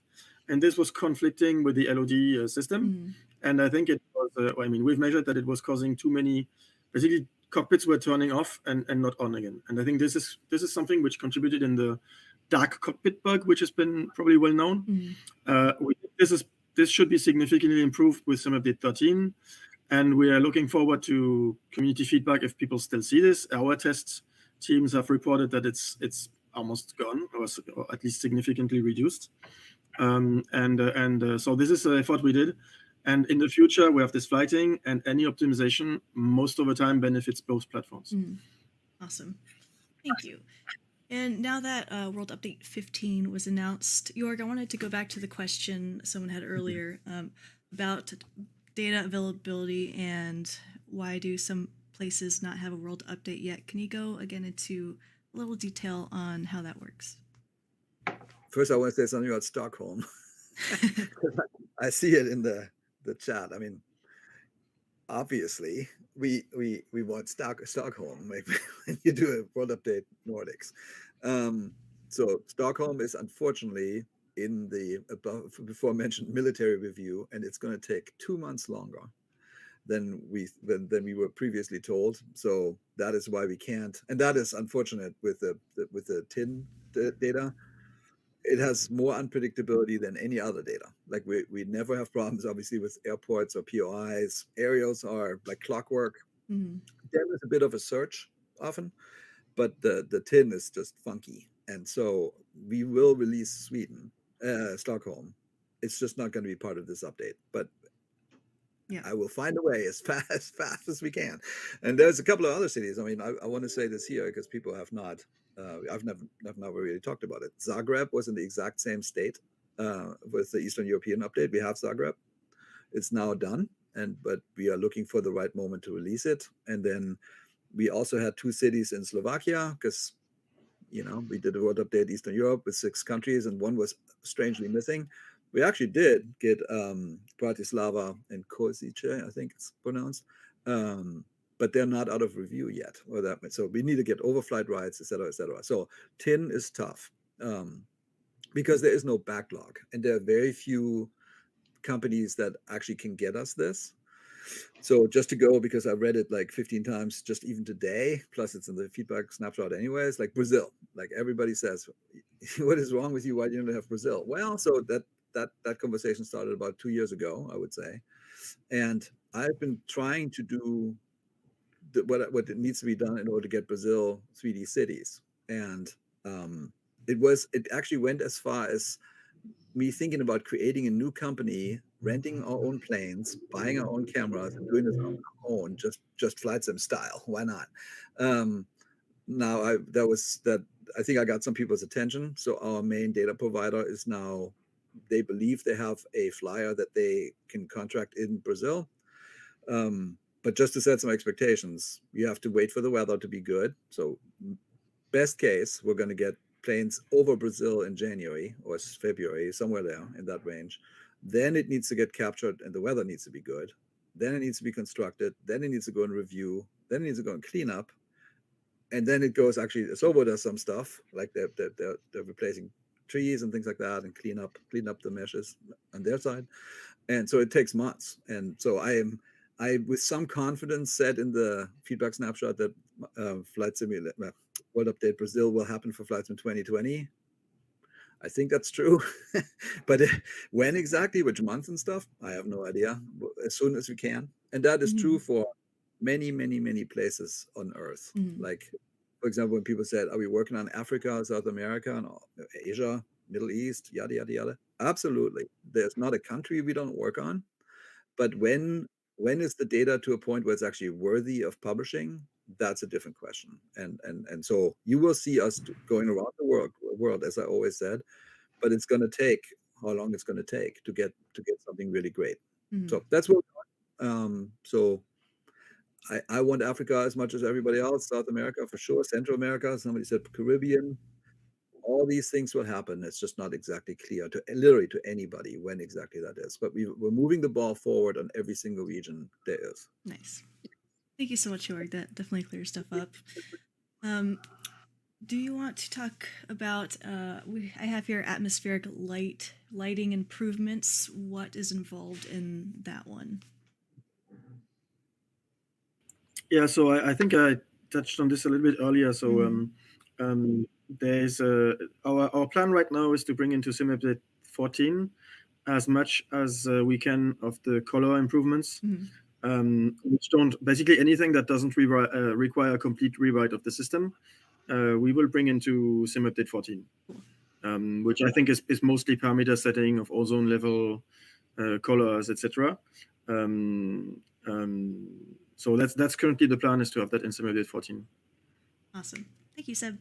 And this was conflicting with the LOD system. And I think it was, we've measured that it was causing too many, basically cockpits were turning off and not on again. And I think this is something which contributed in the dark cockpit bug, which has been probably well known. This should be significantly improved with Simulate 13. And we are looking forward to community feedback if people still see this. Our test teams have reported that it's almost gone, or at least significantly reduced. So this is an effort we did. And in the future, we have this flighting, and any optimization most of the time benefits both platforms. Awesome. Thank you. And now that World Update 15 was announced, Jorg, I wanted to go back to the question someone had earlier about data availability and why do some places not have a world update yet. Can you go again into a little detail on how that works? First, I want to say something about Stockholm. I see it in the chat. Obviously, we want Stockholm when you do a world update Nordics. So Stockholm is unfortunately in the before mentioned military review, and it's going to take 2 months longer than we were previously told. So that is why we can't, and that is unfortunate with the TIN data. It has more unpredictability than any other data. Like we never have problems, obviously, with airports or POIs. Aerials are like clockwork. There is a bit of a surge often, but the TIN is just funky. And so we will release Stockholm. It's just not going to be part of this update, but yeah, I will find a way as fast as we can. And there's a couple of other cities. I want to say this here because people have not. I've never really talked about it. Zagreb was in the exact same state with the Eastern European update. We have Zagreb. It's now done, but we are looking for the right moment to release it. And then we also had 2 cities in Slovakia because We did a road update Eastern Europe with 6 countries, and one was strangely missing. We actually did get Bratislava and Košice, I think it's pronounced, but they're not out of review yet. So we need to get overflight rights, et cetera, et cetera. So TIN is tough because there is no backlog, and there are very few companies that actually can get us this. So just to go, because I read it like 15 times just even today, plus it's in the feedback snapshot anyways, like Brazil, like everybody says, what is wrong with you? Why do you not have Brazil? Well, so that conversation started about 2 years ago, I would say. And I've been trying to do what needs to be done in order to get Brazil 3D cities. And it actually went as far as me thinking about creating a new company, renting our own planes, buying our own cameras, and doing this on our own, just flight sim style. Why not? Now I think I got some people's attention. So our main data provider is now, they believe they have a flyer that they can contract in Brazil. But just to set some expectations, you have to wait for the weather to be good. So best case, we're going to get planes over Brazil in January or February, somewhere there in that range. Then it needs to get captured and the weather needs to be good. Then it needs to be constructed. Then it needs to go in review. Then it needs to go in cleanup. And then it goes, actually, Asobo does some stuff, like they're replacing trees and things like that, and clean up the meshes on their side. And so it takes months. And so I with some confidence said in the feedback snapshot that Flight Simulator World Update Brazil will happen for flights in 2020. I think that's true. But when exactly, which month and stuff, I have no idea. As soon as we can. And that is true for many, many, many places on Earth. Like, for example, when people said, are we working on Africa, South America, and Asia, Middle East, yada, yada, yada? Absolutely. There's not a country we don't work on. But when is the data to a point where it's actually worthy of publishing? That's a different question. And so you will see us going around the world, as I always said, but it's going to take how long it's going to take to get something really great. So that's what we're doing. So I want Africa as much as everybody else, South America for sure, Central America, somebody said Caribbean. All these things will happen. It's just not exactly clear to anybody when exactly that is. But we're moving the ball forward on every single region there is. Nice. Thank you so much, Jorg. That definitely clears stuff up. Do you want to talk about, I have here atmospheric lighting improvements. What is involved in that one? Yeah, so I think I touched on this a little bit earlier. So there's our plan right now is to bring into Sim Update 14 as much as we can of the color improvements, which don't, basically anything that doesn't require a complete rewrite of the system, we will bring into Sim Update 14, which I think is mostly parameter setting of ozone level, colors, etc. So that's currently the plan, is to have that in Sim Update 14. Awesome. Thank you, Seb.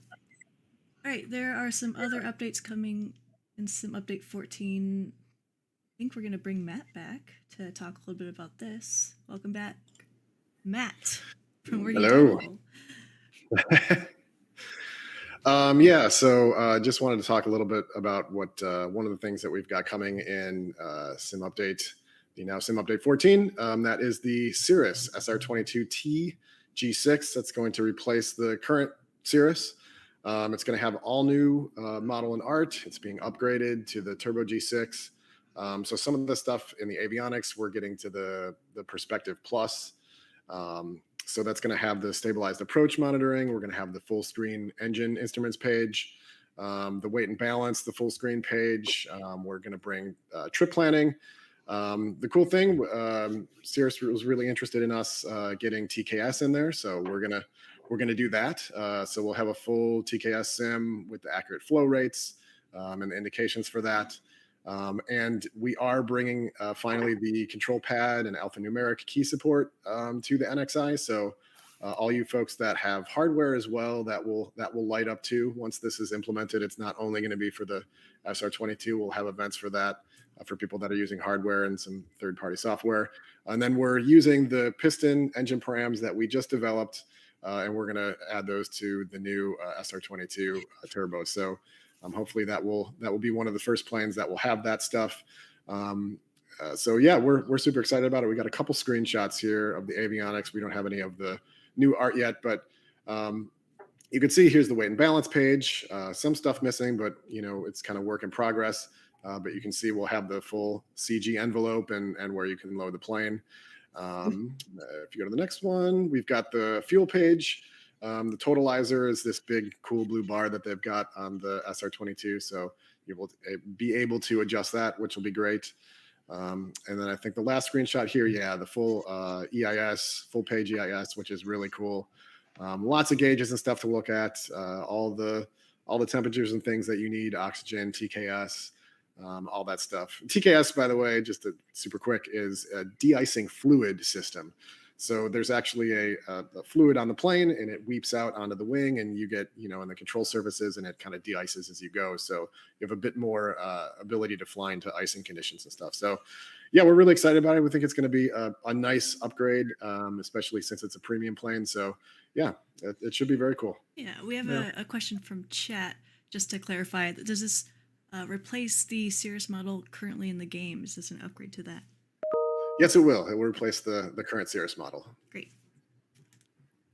All right, there are some other updates coming in Sim Update 14. I think we're going to bring Matt back to talk a little bit about this. Welcome back, Matt from Working Hello. Title. Yeah, so just wanted to talk a little bit about what one of the things that we've got coming in Sim Update, the now Sim Update 14. That is the Cirrus SR22T G6. That's going to replace the current Cirrus. It's going to have all new model and art. It's being upgraded to the Turbo G6. So some of the stuff in the avionics, we're getting to the Perspective Plus. So that's going to have the stabilized approach monitoring. We're going to have the full screen engine instruments page, the weight and balance, the full screen page. We're going to bring trip planning. The cool thing, Cirrus was really interested in us getting TKS in there, so we're gonna do that. So we'll have a full TKS sim with the accurate flow rates and the indications for that. And we are bringing finally the control pad and alphanumeric key support to the NXI. So all you folks that have hardware as well, that will light up too once this is implemented. It's not only going to be for the SR22. We'll have events for that for people that are using hardware and some third-party software. And then we're using the piston engine params that we just developed and we're going to add those to the new SR22 turbo. So hopefully that will be one of the first planes that will have that stuff. So yeah, we're super excited about it. We got a couple screenshots here of the avionics. We don't have any of the new art yet, but you can see here's the weight and balance page. Some stuff missing, but it's kind of work in progress. But you can see we'll have the full CG envelope and where you can load the plane. If you go to the next one, we've got the fuel page. The totalizer is this big cool blue bar that they've got on the SR22. So you will be able to adjust that, which will be great. And then I think the last screenshot here, yeah, the full EIS, full page EIS, which is really cool. Lots of gauges and stuff to look at, all the temperatures and things that you need, oxygen, TKS, all that stuff. TKS, by the way, just super quick, is a de-icing fluid system. So there's actually a fluid on the plane, and it weeps out onto the wing, and you get, in the control surfaces, and it kind of de-ices as you go. So you have a bit more ability to fly into icing conditions and stuff. So yeah, we're really excited about it. We think it's going to be a nice upgrade, especially since it's a premium plane. So yeah, it should be very cool. Yeah, we have a question from chat, just to clarify. Does this replace the Cirrus model currently in the game? Is this an upgrade to that? Yes, it will. It will replace the current Cirrus model. Great.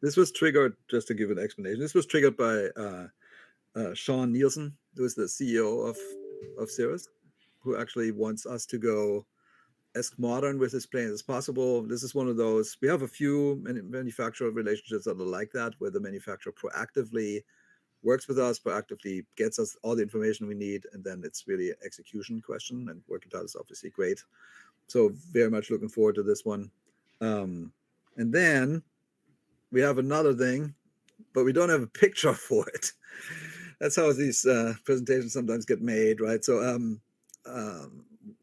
This was triggered, just to give an explanation, this was triggered by Sean Nielsen, who is the CEO of Cirrus, who actually wants us to go as modern with this plane as possible. This is one of those, we have a few manufacturer relationships that are like that, where the manufacturer proactively works with us, proactively gets us all the information we need, and then it's really an execution question, and working title is obviously great. So very much looking forward to this one. And then we have another thing, but we don't have a picture for it. That's how these presentations sometimes get made, right? So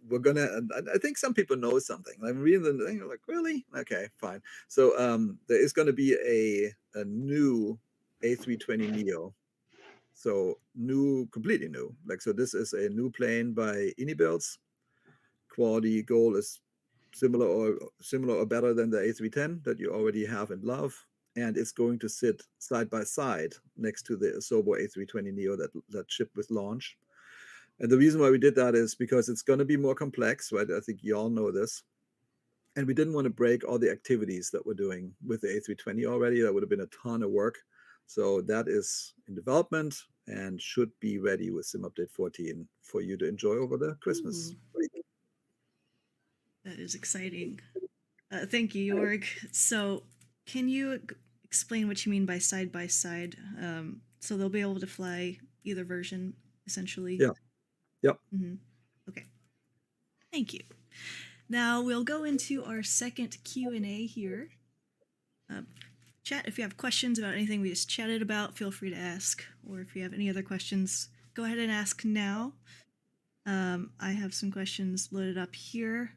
we're gonna, I think some people know something. I'm reading the thing, like, really? Okay, fine. So there is gonna be a new A320neo. So new, completely new. So this is a new plane by Inibuilds. Quality goal is similar or better than the A310 that you already have and love, and it's going to sit side by side next to the Asobo A320neo that shipped with launch. And the reason why we did that is because it's going to be more complex, right? I think you all know this, and we didn't want to break all the activities that we're doing with the A320 already. That would have been a ton of work. So that is in development and should be ready with Sim Update 14 for you to enjoy over the Christmas break. That is exciting. Thank you, Jorg. So can you explain what you mean by side by side? So they'll be able to fly either version, essentially? Yeah. Yep. Mm-hmm. Okay. Thank you. Now we'll go into our second Q&A here. Chat, if you have questions about anything we just chatted about, feel free to ask. Or if you have any other questions, go ahead and ask now. I have some questions loaded up here.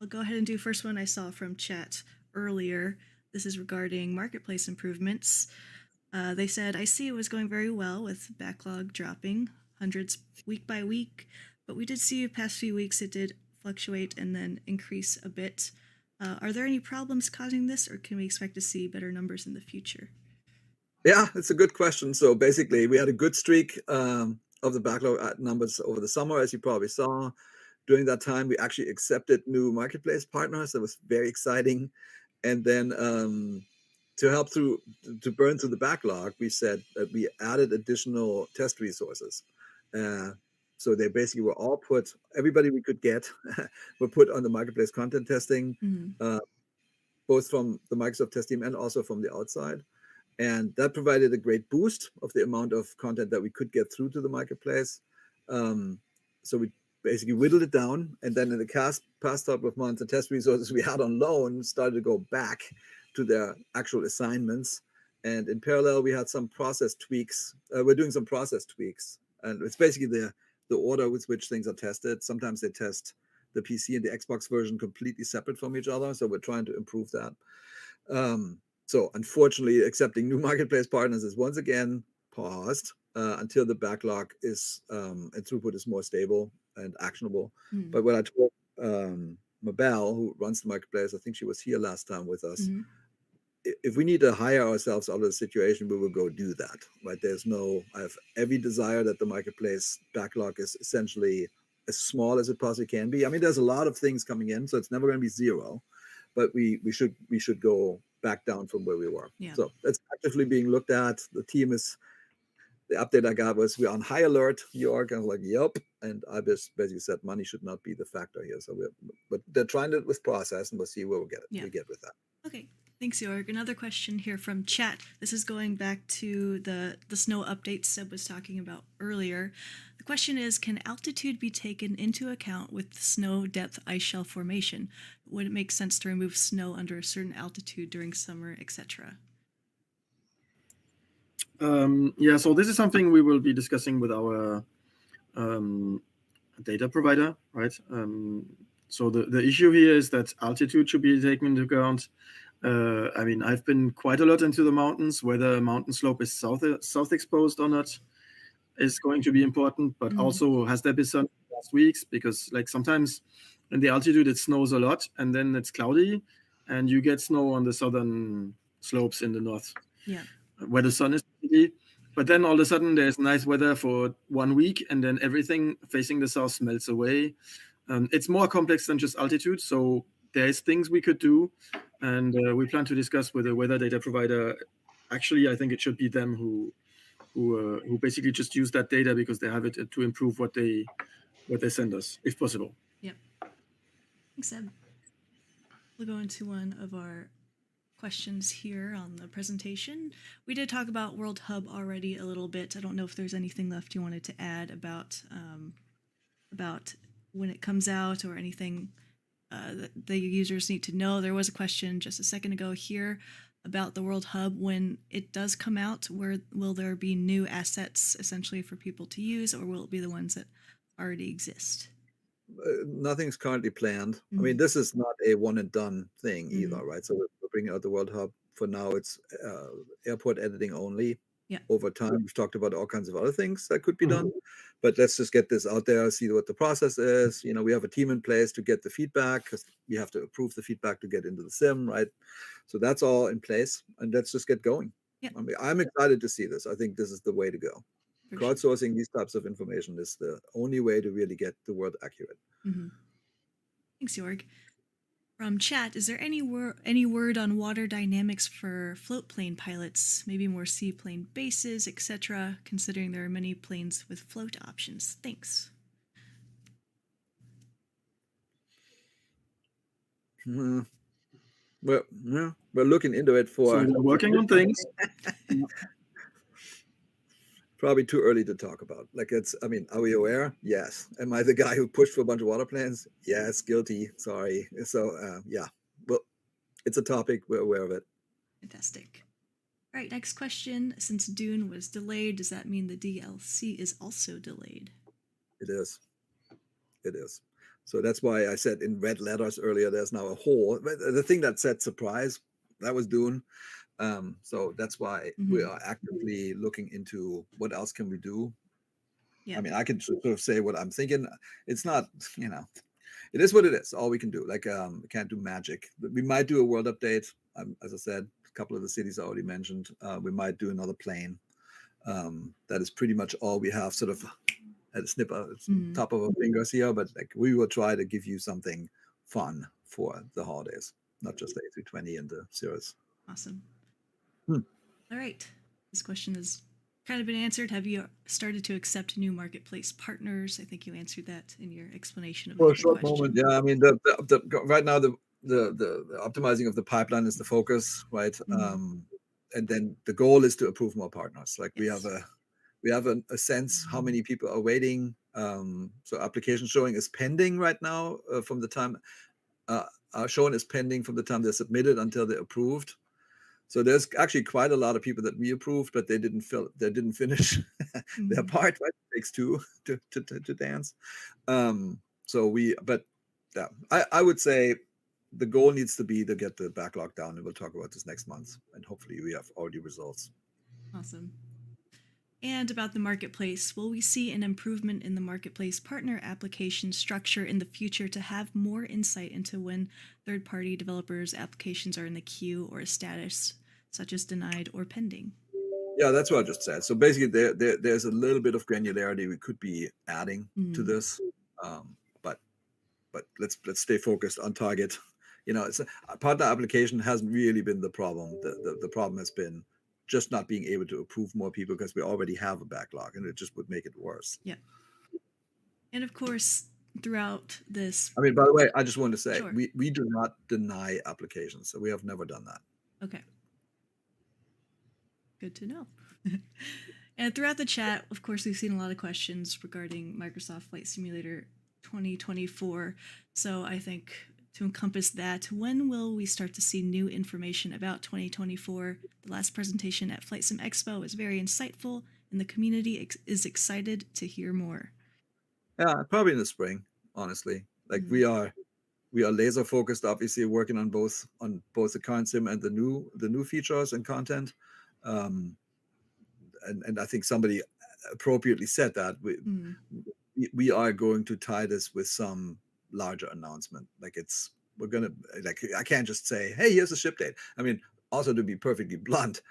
I'll go ahead and do first one I saw from chat earlier. This is regarding marketplace improvements. They said, I see it was going very well with backlog dropping hundreds week by week, but we did see the past few weeks it did fluctuate and then increase a bit. Are there any problems causing this, or can we expect to see better numbers in the future? Yeah, it's a good question. So basically, we had a good streak of the backlog numbers over the summer, as you probably saw. During that time, we actually accepted new marketplace partners. That was very exciting. And then to help to burn through the backlog, we said that we added additional test resources. So they basically were all put, everybody we could get were put on the marketplace content testing, both from the Microsoft test team and also from the outside. And that provided a great boost of the amount of content that we could get through to the marketplace. So we basically whittled it down, and then in the past couple of months, the test resources we had on loan started to go back to their actual assignments. And in parallel, we had some process tweaks. We're doing some process tweaks, and it's basically the order with which things are tested. Sometimes they test the PC and the Xbox version completely separate from each other, so we're trying to improve that. So unfortunately, accepting new marketplace partners is once again paused until the backlog is and throughput is more stable and actionable. But what I told Mabel, who runs the marketplace, I think she was here last time with us, if we need to hire ourselves out of the situation, we will go do that, right? I have every desire that the marketplace backlog is essentially as small as it possibly can be. I mean, there's a lot of things coming in, so it's never going to be zero, but we should go back down from where we were. Yeah. So that's actively being looked at. The update I got was we're on high alert, York. I was like, yep. And I just basically said money should not be the factor here. So but they're trying it with process, and we'll see where we get with that. Okay. Thanks, York. Another question here from chat. This is going back to the snow updates Seb was talking about earlier. The question is, can altitude be taken into account with snow depth ice shelf formation? Would it make sense to remove snow under a certain altitude during summer, etc.? So this is something we will be discussing with our data provider, right? So the issue here is that altitude should be taken into account. I mean, I've been quite a lot into the mountains. Whether a mountain slope is south exposed or not is going to be important, but also has there been sun last weeks? Because like sometimes in the altitude it snows a lot and then it's cloudy and you get snow on the southern slopes in the north. Yeah. Where the sun is, but then all of a sudden there's nice weather for 1 week and then everything facing the south melts away. It's more complex than just altitude, so there's things we could do, and we plan to discuss with the weather data provider. Actually, I think it should be them who basically just use that data because they have it to improve what they send us, if possible. Yep. Thanks, Seb. We'll go into one of our questions here on the presentation. We did talk about World Hub already a little bit. I don't know if there's anything left you wanted to add about when it comes out or anything that the users need to know. There was a question just a second ago here about the World Hub. When it does come out, will there be new assets essentially for people to use, or will it be the ones that already exist? Nothing's currently planned. I mean, this is not a one and done thing either, right? So we're bringing out the World Hub. For now, it's airport editing only. Yeah. Over time, we've talked about all kinds of other things that could be done, but let's just get this out there, see what the process is. You know, we have a team in place to get the feedback because we have to approve the feedback to get into the sim, right? So that's all in place, and let's just get going. Yeah. I mean, I'm excited to see this. I think this is the way to go. Crowdsourcing these types of information is the only way to really get the word accurate. Thanks, Jorg. From chat, is there any word on water dynamics for float plane pilots, maybe more seaplane bases, etc., considering there are many planes with float options? Thanks. Well, yeah, we're looking into it for. So we're working on things. Probably too early to talk about. Like I mean, are we aware? Yes. Am I the guy who pushed for a bunch of water planes? Yes, guilty. Sorry. So yeah, well, it's a topic. We're aware of it. Fantastic. All right, next question. Since Dune was delayed, does that mean the DLC is also delayed? It is. It is. So that's why I said in red letters earlier, there's now a hole. The thing that said surprise, that was Dune. So that's why we are actively looking into what else can we do. I mean, I can sort of say what I'm thinking. It's not, you know, it is what it is. All we can do. Like, we can't do magic. But we might do a world update. As I said, a couple of the cities I already mentioned. We might do another plane. That is pretty much all we have. Sort of at a snip of top of our fingers here. But like, we will try to give you something fun for the holidays, not just the A320 and the Cirrus. Awesome. All right. This question has kind of been answered. Have you started to accept new marketplace partners? I think you answered that in your explanation of for the a short question. moment. Yeah, I mean, right now the optimizing of the pipeline is the focus, right? And then the goal is to approve more partners. Like we have a sense how many people are waiting. So application showing is pending right now from the time showing is pending from the time they're submitted until they're approved. So there's actually quite a lot of people that we approved, but they didn't finish their part. Right? It takes two to dance. But I would say the goal needs to be to get the backlog down, and we'll talk about this next month. And hopefully we have already results. Awesome. And about the marketplace, will we see an improvement in the marketplace partner application structure in the future to have more insight into when third-party developers' applications are in the queue or a status such as denied or pending? Yeah, that's what I just said. So basically, there's a little bit of granularity we could be adding to this, but let's stay focused on target. It's a partner application hasn't really been the problem. The problem has been just not being able to approve more people because we already have a backlog, and it just would make it worse. Yeah. And of course, throughout this, I mean, by the way, I just want to say Sure. we do not deny applications, so we have never done that. Okay. Good to know. And throughout the chat, of course, we've seen a lot of questions regarding Microsoft Flight Simulator 2024. So I think to encompass that, when will we start to see new information about 2024? The last presentation at Flight Sim Expo was very insightful, and the community is excited to hear more. Yeah, probably in the spring, honestly. Like we are laser focused, obviously working on both the current sim and the new features and content. And I think somebody appropriately said that we are going to tie this with some larger announcement. I can't just say, hey, here's the ship date. I mean, also to be perfectly blunt,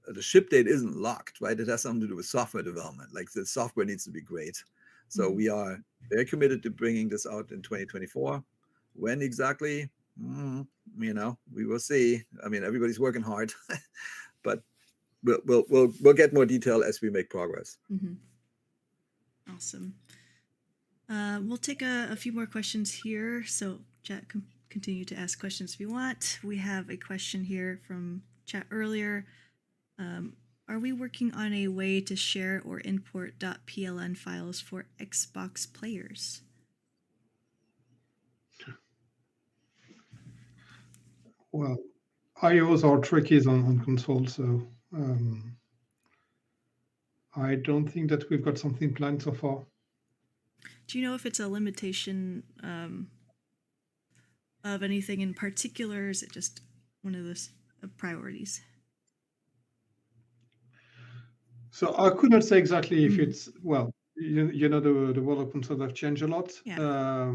the ship date isn't locked, right? It has something to do with software development. Like the software needs to be great. So we are very committed to bringing this out in 2024. When exactly, we will see. I mean, everybody's working hard, but we'll get more detail as we make progress. Awesome. We'll take a few more questions here. So chat, continue to ask questions if you want. We have a question here from chat earlier. Are we working on a way to share or import .pln files for Xbox players? Well, IOs are tricky on console, so I don't think that we've got something planned so far. Do you know if it's a limitation of anything in particular? Is it just one of those priorities? So I could not say exactly if it's, well, the world of consoles have changed a lot. Yeah.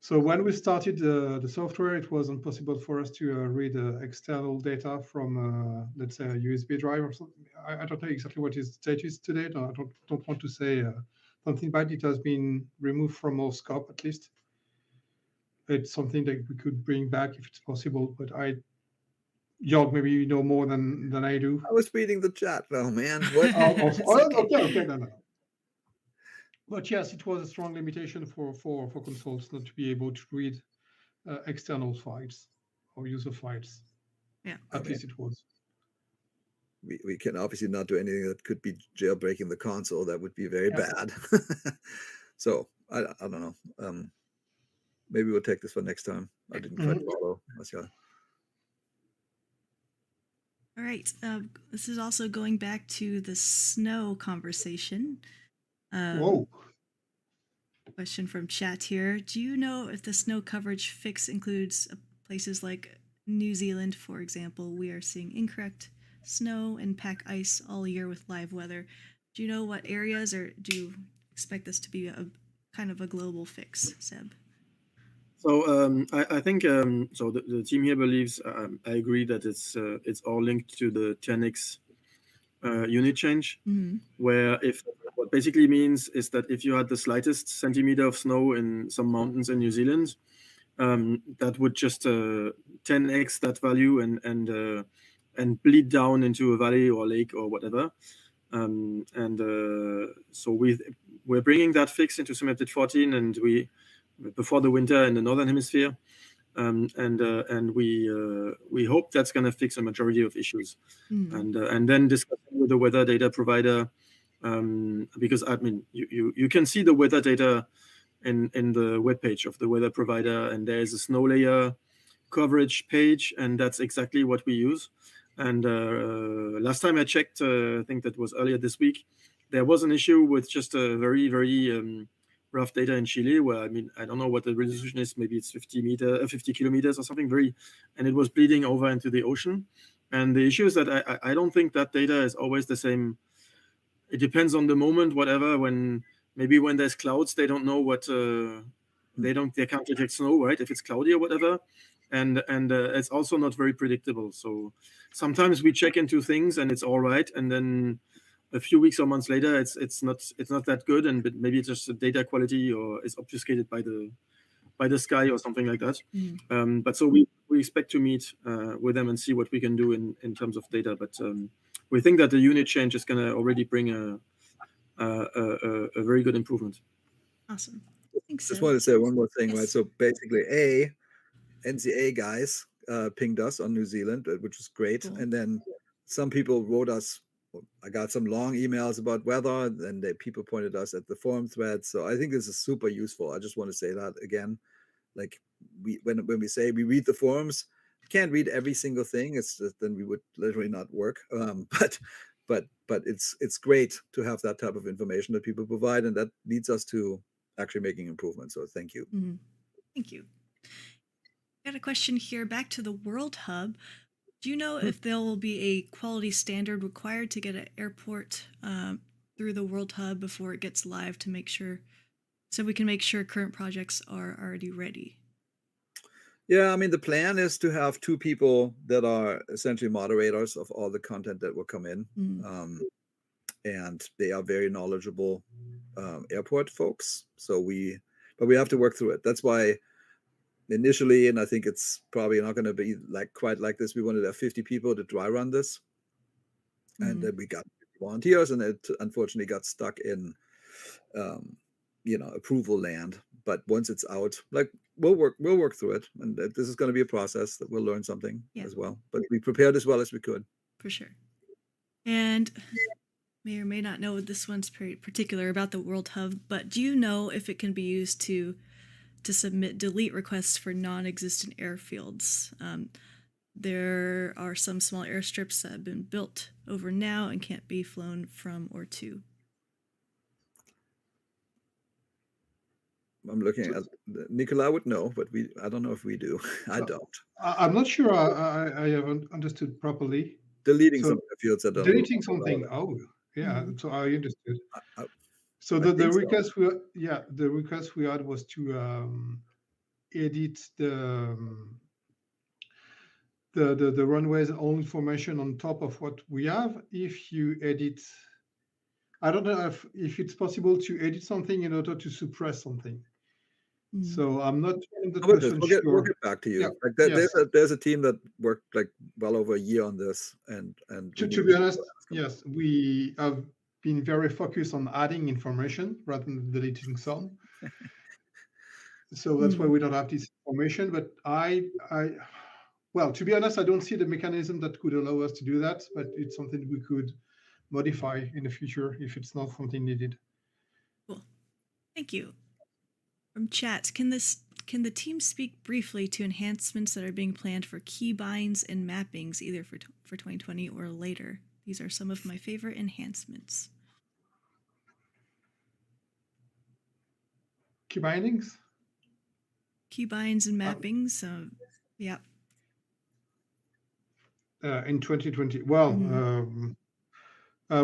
So when we started the software, it wasn't possible for us to read external data from, let's say, a USB drive or something. I don't know exactly what its status today. No, I don't want to say something bad. It has been removed from our scope, at least. It's something that we could bring back if it's possible, but Jörg, maybe you know more than I do. I was reading the chat, though, man. What? Okay, no. But yes, it was a strong limitation for consoles not to be able to read external files or user files. Yeah, at least it was. We can obviously not do anything that could be jailbreaking the console. That would be very bad. So I don't know. Maybe we'll take this one next time. I didn't quite follow. All right. This is also going back to the snow conversation. Whoa. Question from chat here. Do you know if the snow coverage fix includes places like New Zealand, for example? We are seeing incorrect snow and pack ice all year with live weather. Do you know what areas, or do you expect this to be a kind of a global fix, Seb? So I think so. The team here believes I agree that it's all linked to the 10x unit change, where if what basically means is that if you had the slightest centimeter of snow in some mountains in New Zealand, that would just 10x that value and bleed down into a valley or lake or whatever. So we're bringing that fix into Sim Update 14, and before the winter in the northern hemisphere, and we hope that's going to fix a majority of issues, and then discussing with the weather data provider, because I mean you can see the weather data in the webpage of the weather provider, and there is a snow layer coverage page, and that's exactly what we use. And last time I checked, I think that was earlier this week, there was an issue with just a very, very rough data in Chile, where, I mean, I don't know what the resolution is, maybe it's 50 kilometers or something, and it was bleeding over into the ocean. And the issue is that I don't think that data is always the same it depends on the moment, whatever. When there's clouds, they don't know what they can't detect snow, right? If it's cloudy or whatever, and it's also not very predictable. So sometimes we check into things and it's all right, and then a few weeks or months later, it's not that good, and but maybe it's just the data quality or is obfuscated by the sky or something like that. But so we expect to meet with them and see what we can do in terms of data. But we think that the unit change is going to already bring a very good improvement. Awesome. I think so. Just wanted to say one more thing, Yes. right? So basically, NCA guys pinged us on New Zealand, which was great. Cool. And then some people wrote us. I got some long emails about weather, and people pointed us at the forum thread. So I think this is super useful. I just want to say that again. Like when we say we read the forums, can't read every single thing. It's just, then we would literally not work. But it's great to have that type of information that people provide, and that leads us to actually making improvements. So thank you. Thank you. Got a question here back to the World Hub. Do you know if there will be a quality standard required to get an airport through the World Hub before it gets live to make sure, so we can make sure current projects are already ready? Yeah, I mean, the plan is to have 2 people that are essentially moderators of all the content that will come in. And they are very knowledgeable airport folks. But we have to work through it. That's why initially, and I think it's probably not going to be quite like this, we wanted to have 50 people to dry run this. And then we got volunteers, and it unfortunately got stuck in approval land. But once it's out, we'll work through it, and this is going to be a process that we'll learn something as well. But we prepared as well as we could. For sure. And may or may not know this one's particular about the World Hub, but do you know if it can be used to submit delete requests for non-existent airfields? There are some small airstrips that have been built over now and can't be flown from or to. I'm looking at Nicola would know, but I don't know if we do. I don't. I'm not sure I haven't understood properly. Deleting some fields that don't. Deleting something. Oh, yeah. So I understood. So the request the request we had was to edit the runway's own information on top of what we have. If you edit, I don't know if it's possible to edit something in order to suppress something. So I'm not 100% sure. We'll get back to you. Yeah, there's a team that worked well over a year on this, and to be honest, yes, we have been very focused on adding information rather than deleting some. So that's why we don't have this information. But well, to be honest, I don't see the mechanism that could allow us to do that, but it's something we could modify in the future if it's not something needed. Cool. Thank you. From chat, can the team speak briefly to enhancements that are being planned for keybinds and mappings, either for 2020 or later? These are some of my favorite enhancements. Key bindings? Keybinds and mappings, yeah. In 2020, well,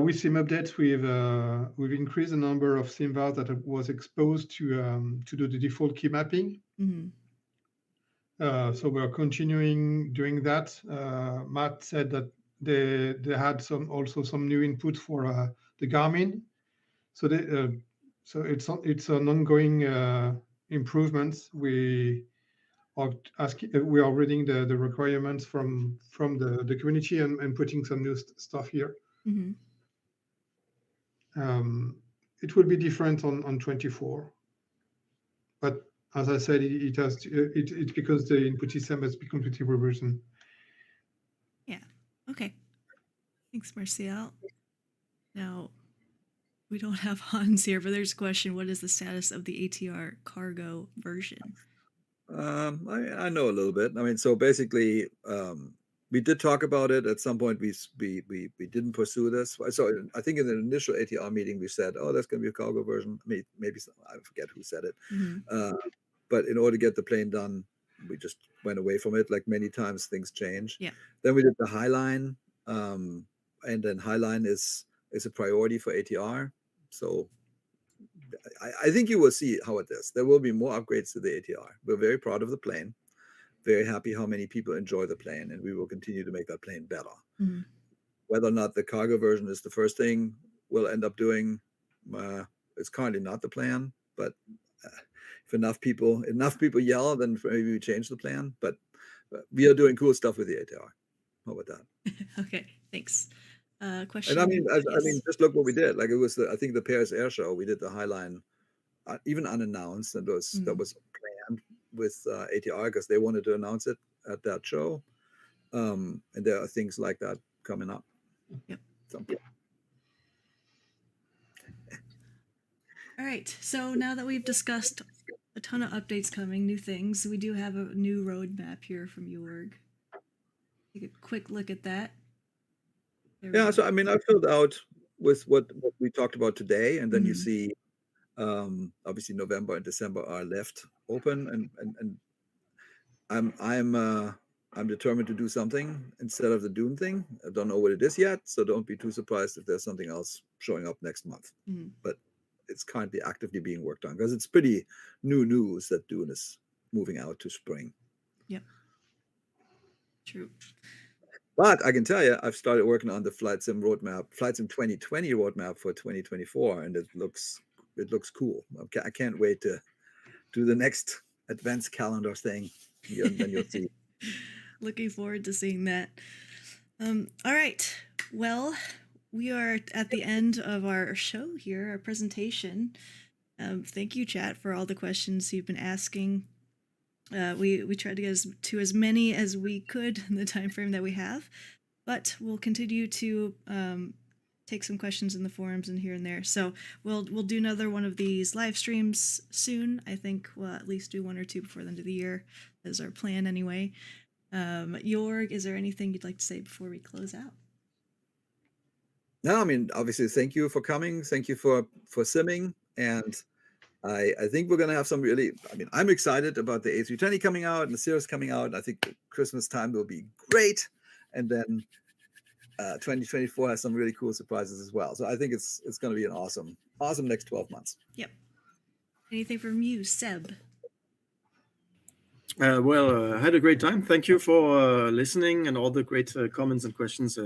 with SIM updates, we've increased the number of SIM vars that was exposed to do the default key mapping. So we're continuing doing that. Matt said that they had also some new input for the Garmin. So it's an ongoing improvements. We are reading the requirements from the community and putting some new stuff here. It will be different on 24, but as I said, it's because the input system has been completely rewritten. Yeah. Okay. Thanks, Martial. Now, we don't have Hans here, but there's a question: what is the status of the ATR cargo version? I know a little bit. I mean, so basically, we did talk about it at some point. We didn't pursue this. So I think in the initial ATR meeting, we said, "Oh, that's going to be a cargo version." Maybe I forget who said it. But in order to get the plane done, we just went away from it. Like many times, things change. Yeah. Then we did the Highline, and then Highline is is a priority for ATR. So I think you will see how it is. There will be more upgrades to the ATR. We're very proud of the plane, very happy how many people enjoy the plane, and we will continue to make that plane better. Mhm. Whether or not the cargo version is the first thing we'll end up doing, it's currently not the plan. But if enough people yell, then maybe we change the plan. But we are doing cool stuff with the ATR. How about that? Okay, thanks. Question. And I mean, yes. just look what we did. Like it was I think the Paris Air Show. We did the Highline, even unannounced, and that was planned with ATR because they wanted to announce it at that show. And there are things like that coming up. Yep. So. All right. So now that we've discussed a ton of updates coming, new things, we do have a new roadmap here from Jorg. Take a quick look at that. There we Yeah. go. So I mean, I filled out with what we talked about today, and then you Mhm. see, obviously November and December are left open, and I'm determined to do something instead of the Doom thing. I don't know what it is yet, so don't be too surprised if there's something else showing up next month. Mhm. But it's currently actively being worked on because it's pretty new news that Dune is moving out to spring. Yep. True. But I can tell you, I've started working on the Flight Sim 2020 roadmap for 2024, and it looks cool. I can't wait to do the next advanced calendar thing. And then you'll see. Looking forward to seeing that. All right. Well, we are at the end of our show here, our presentation. Thank you, chat, for all the questions you've been asking. We tried to get to as many as we could in the time frame that we have, but we'll continue to take some questions in the forums and here and there. So we'll do another one of these live streams soon. I think we'll at least do one or two before the end of the year. That's our plan anyway. Jorg, is there anything you'd like to say before we close out? No, I mean, obviously, thank you for coming. Thank you for simming. And I think we're going to have some really, I mean, I'm excited about the A320 coming out and the Cirrus coming out. I think Christmas time will be great. And then 2024 has some really cool surprises as well. So I think it's going to be an awesome next 12 months. Yep. Anything from you, Seb? I had a great time. Thank you for listening and all the great comments and questions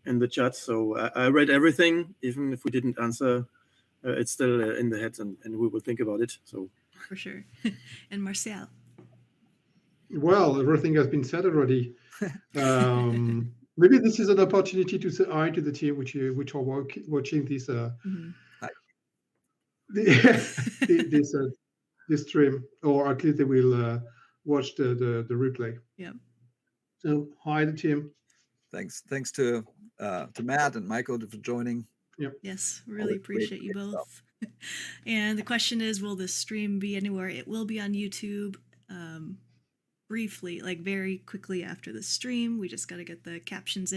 in the chat. So I read everything, even if we didn't answer. It's still in the head, and we will think about it. So For sure. And Marcel? Well, everything has been said already. Maybe this is an opportunity to say hi to the team which are watching this this stream, or at least they will watch the replay. Yep. So hi the team. Thanks to Matt and Michael for joining. Yep. Yes, really appreciate you both. And the question is, will this stream be anywhere? It will be on YouTube briefly, like very quickly after the stream. We just got to get the captions in.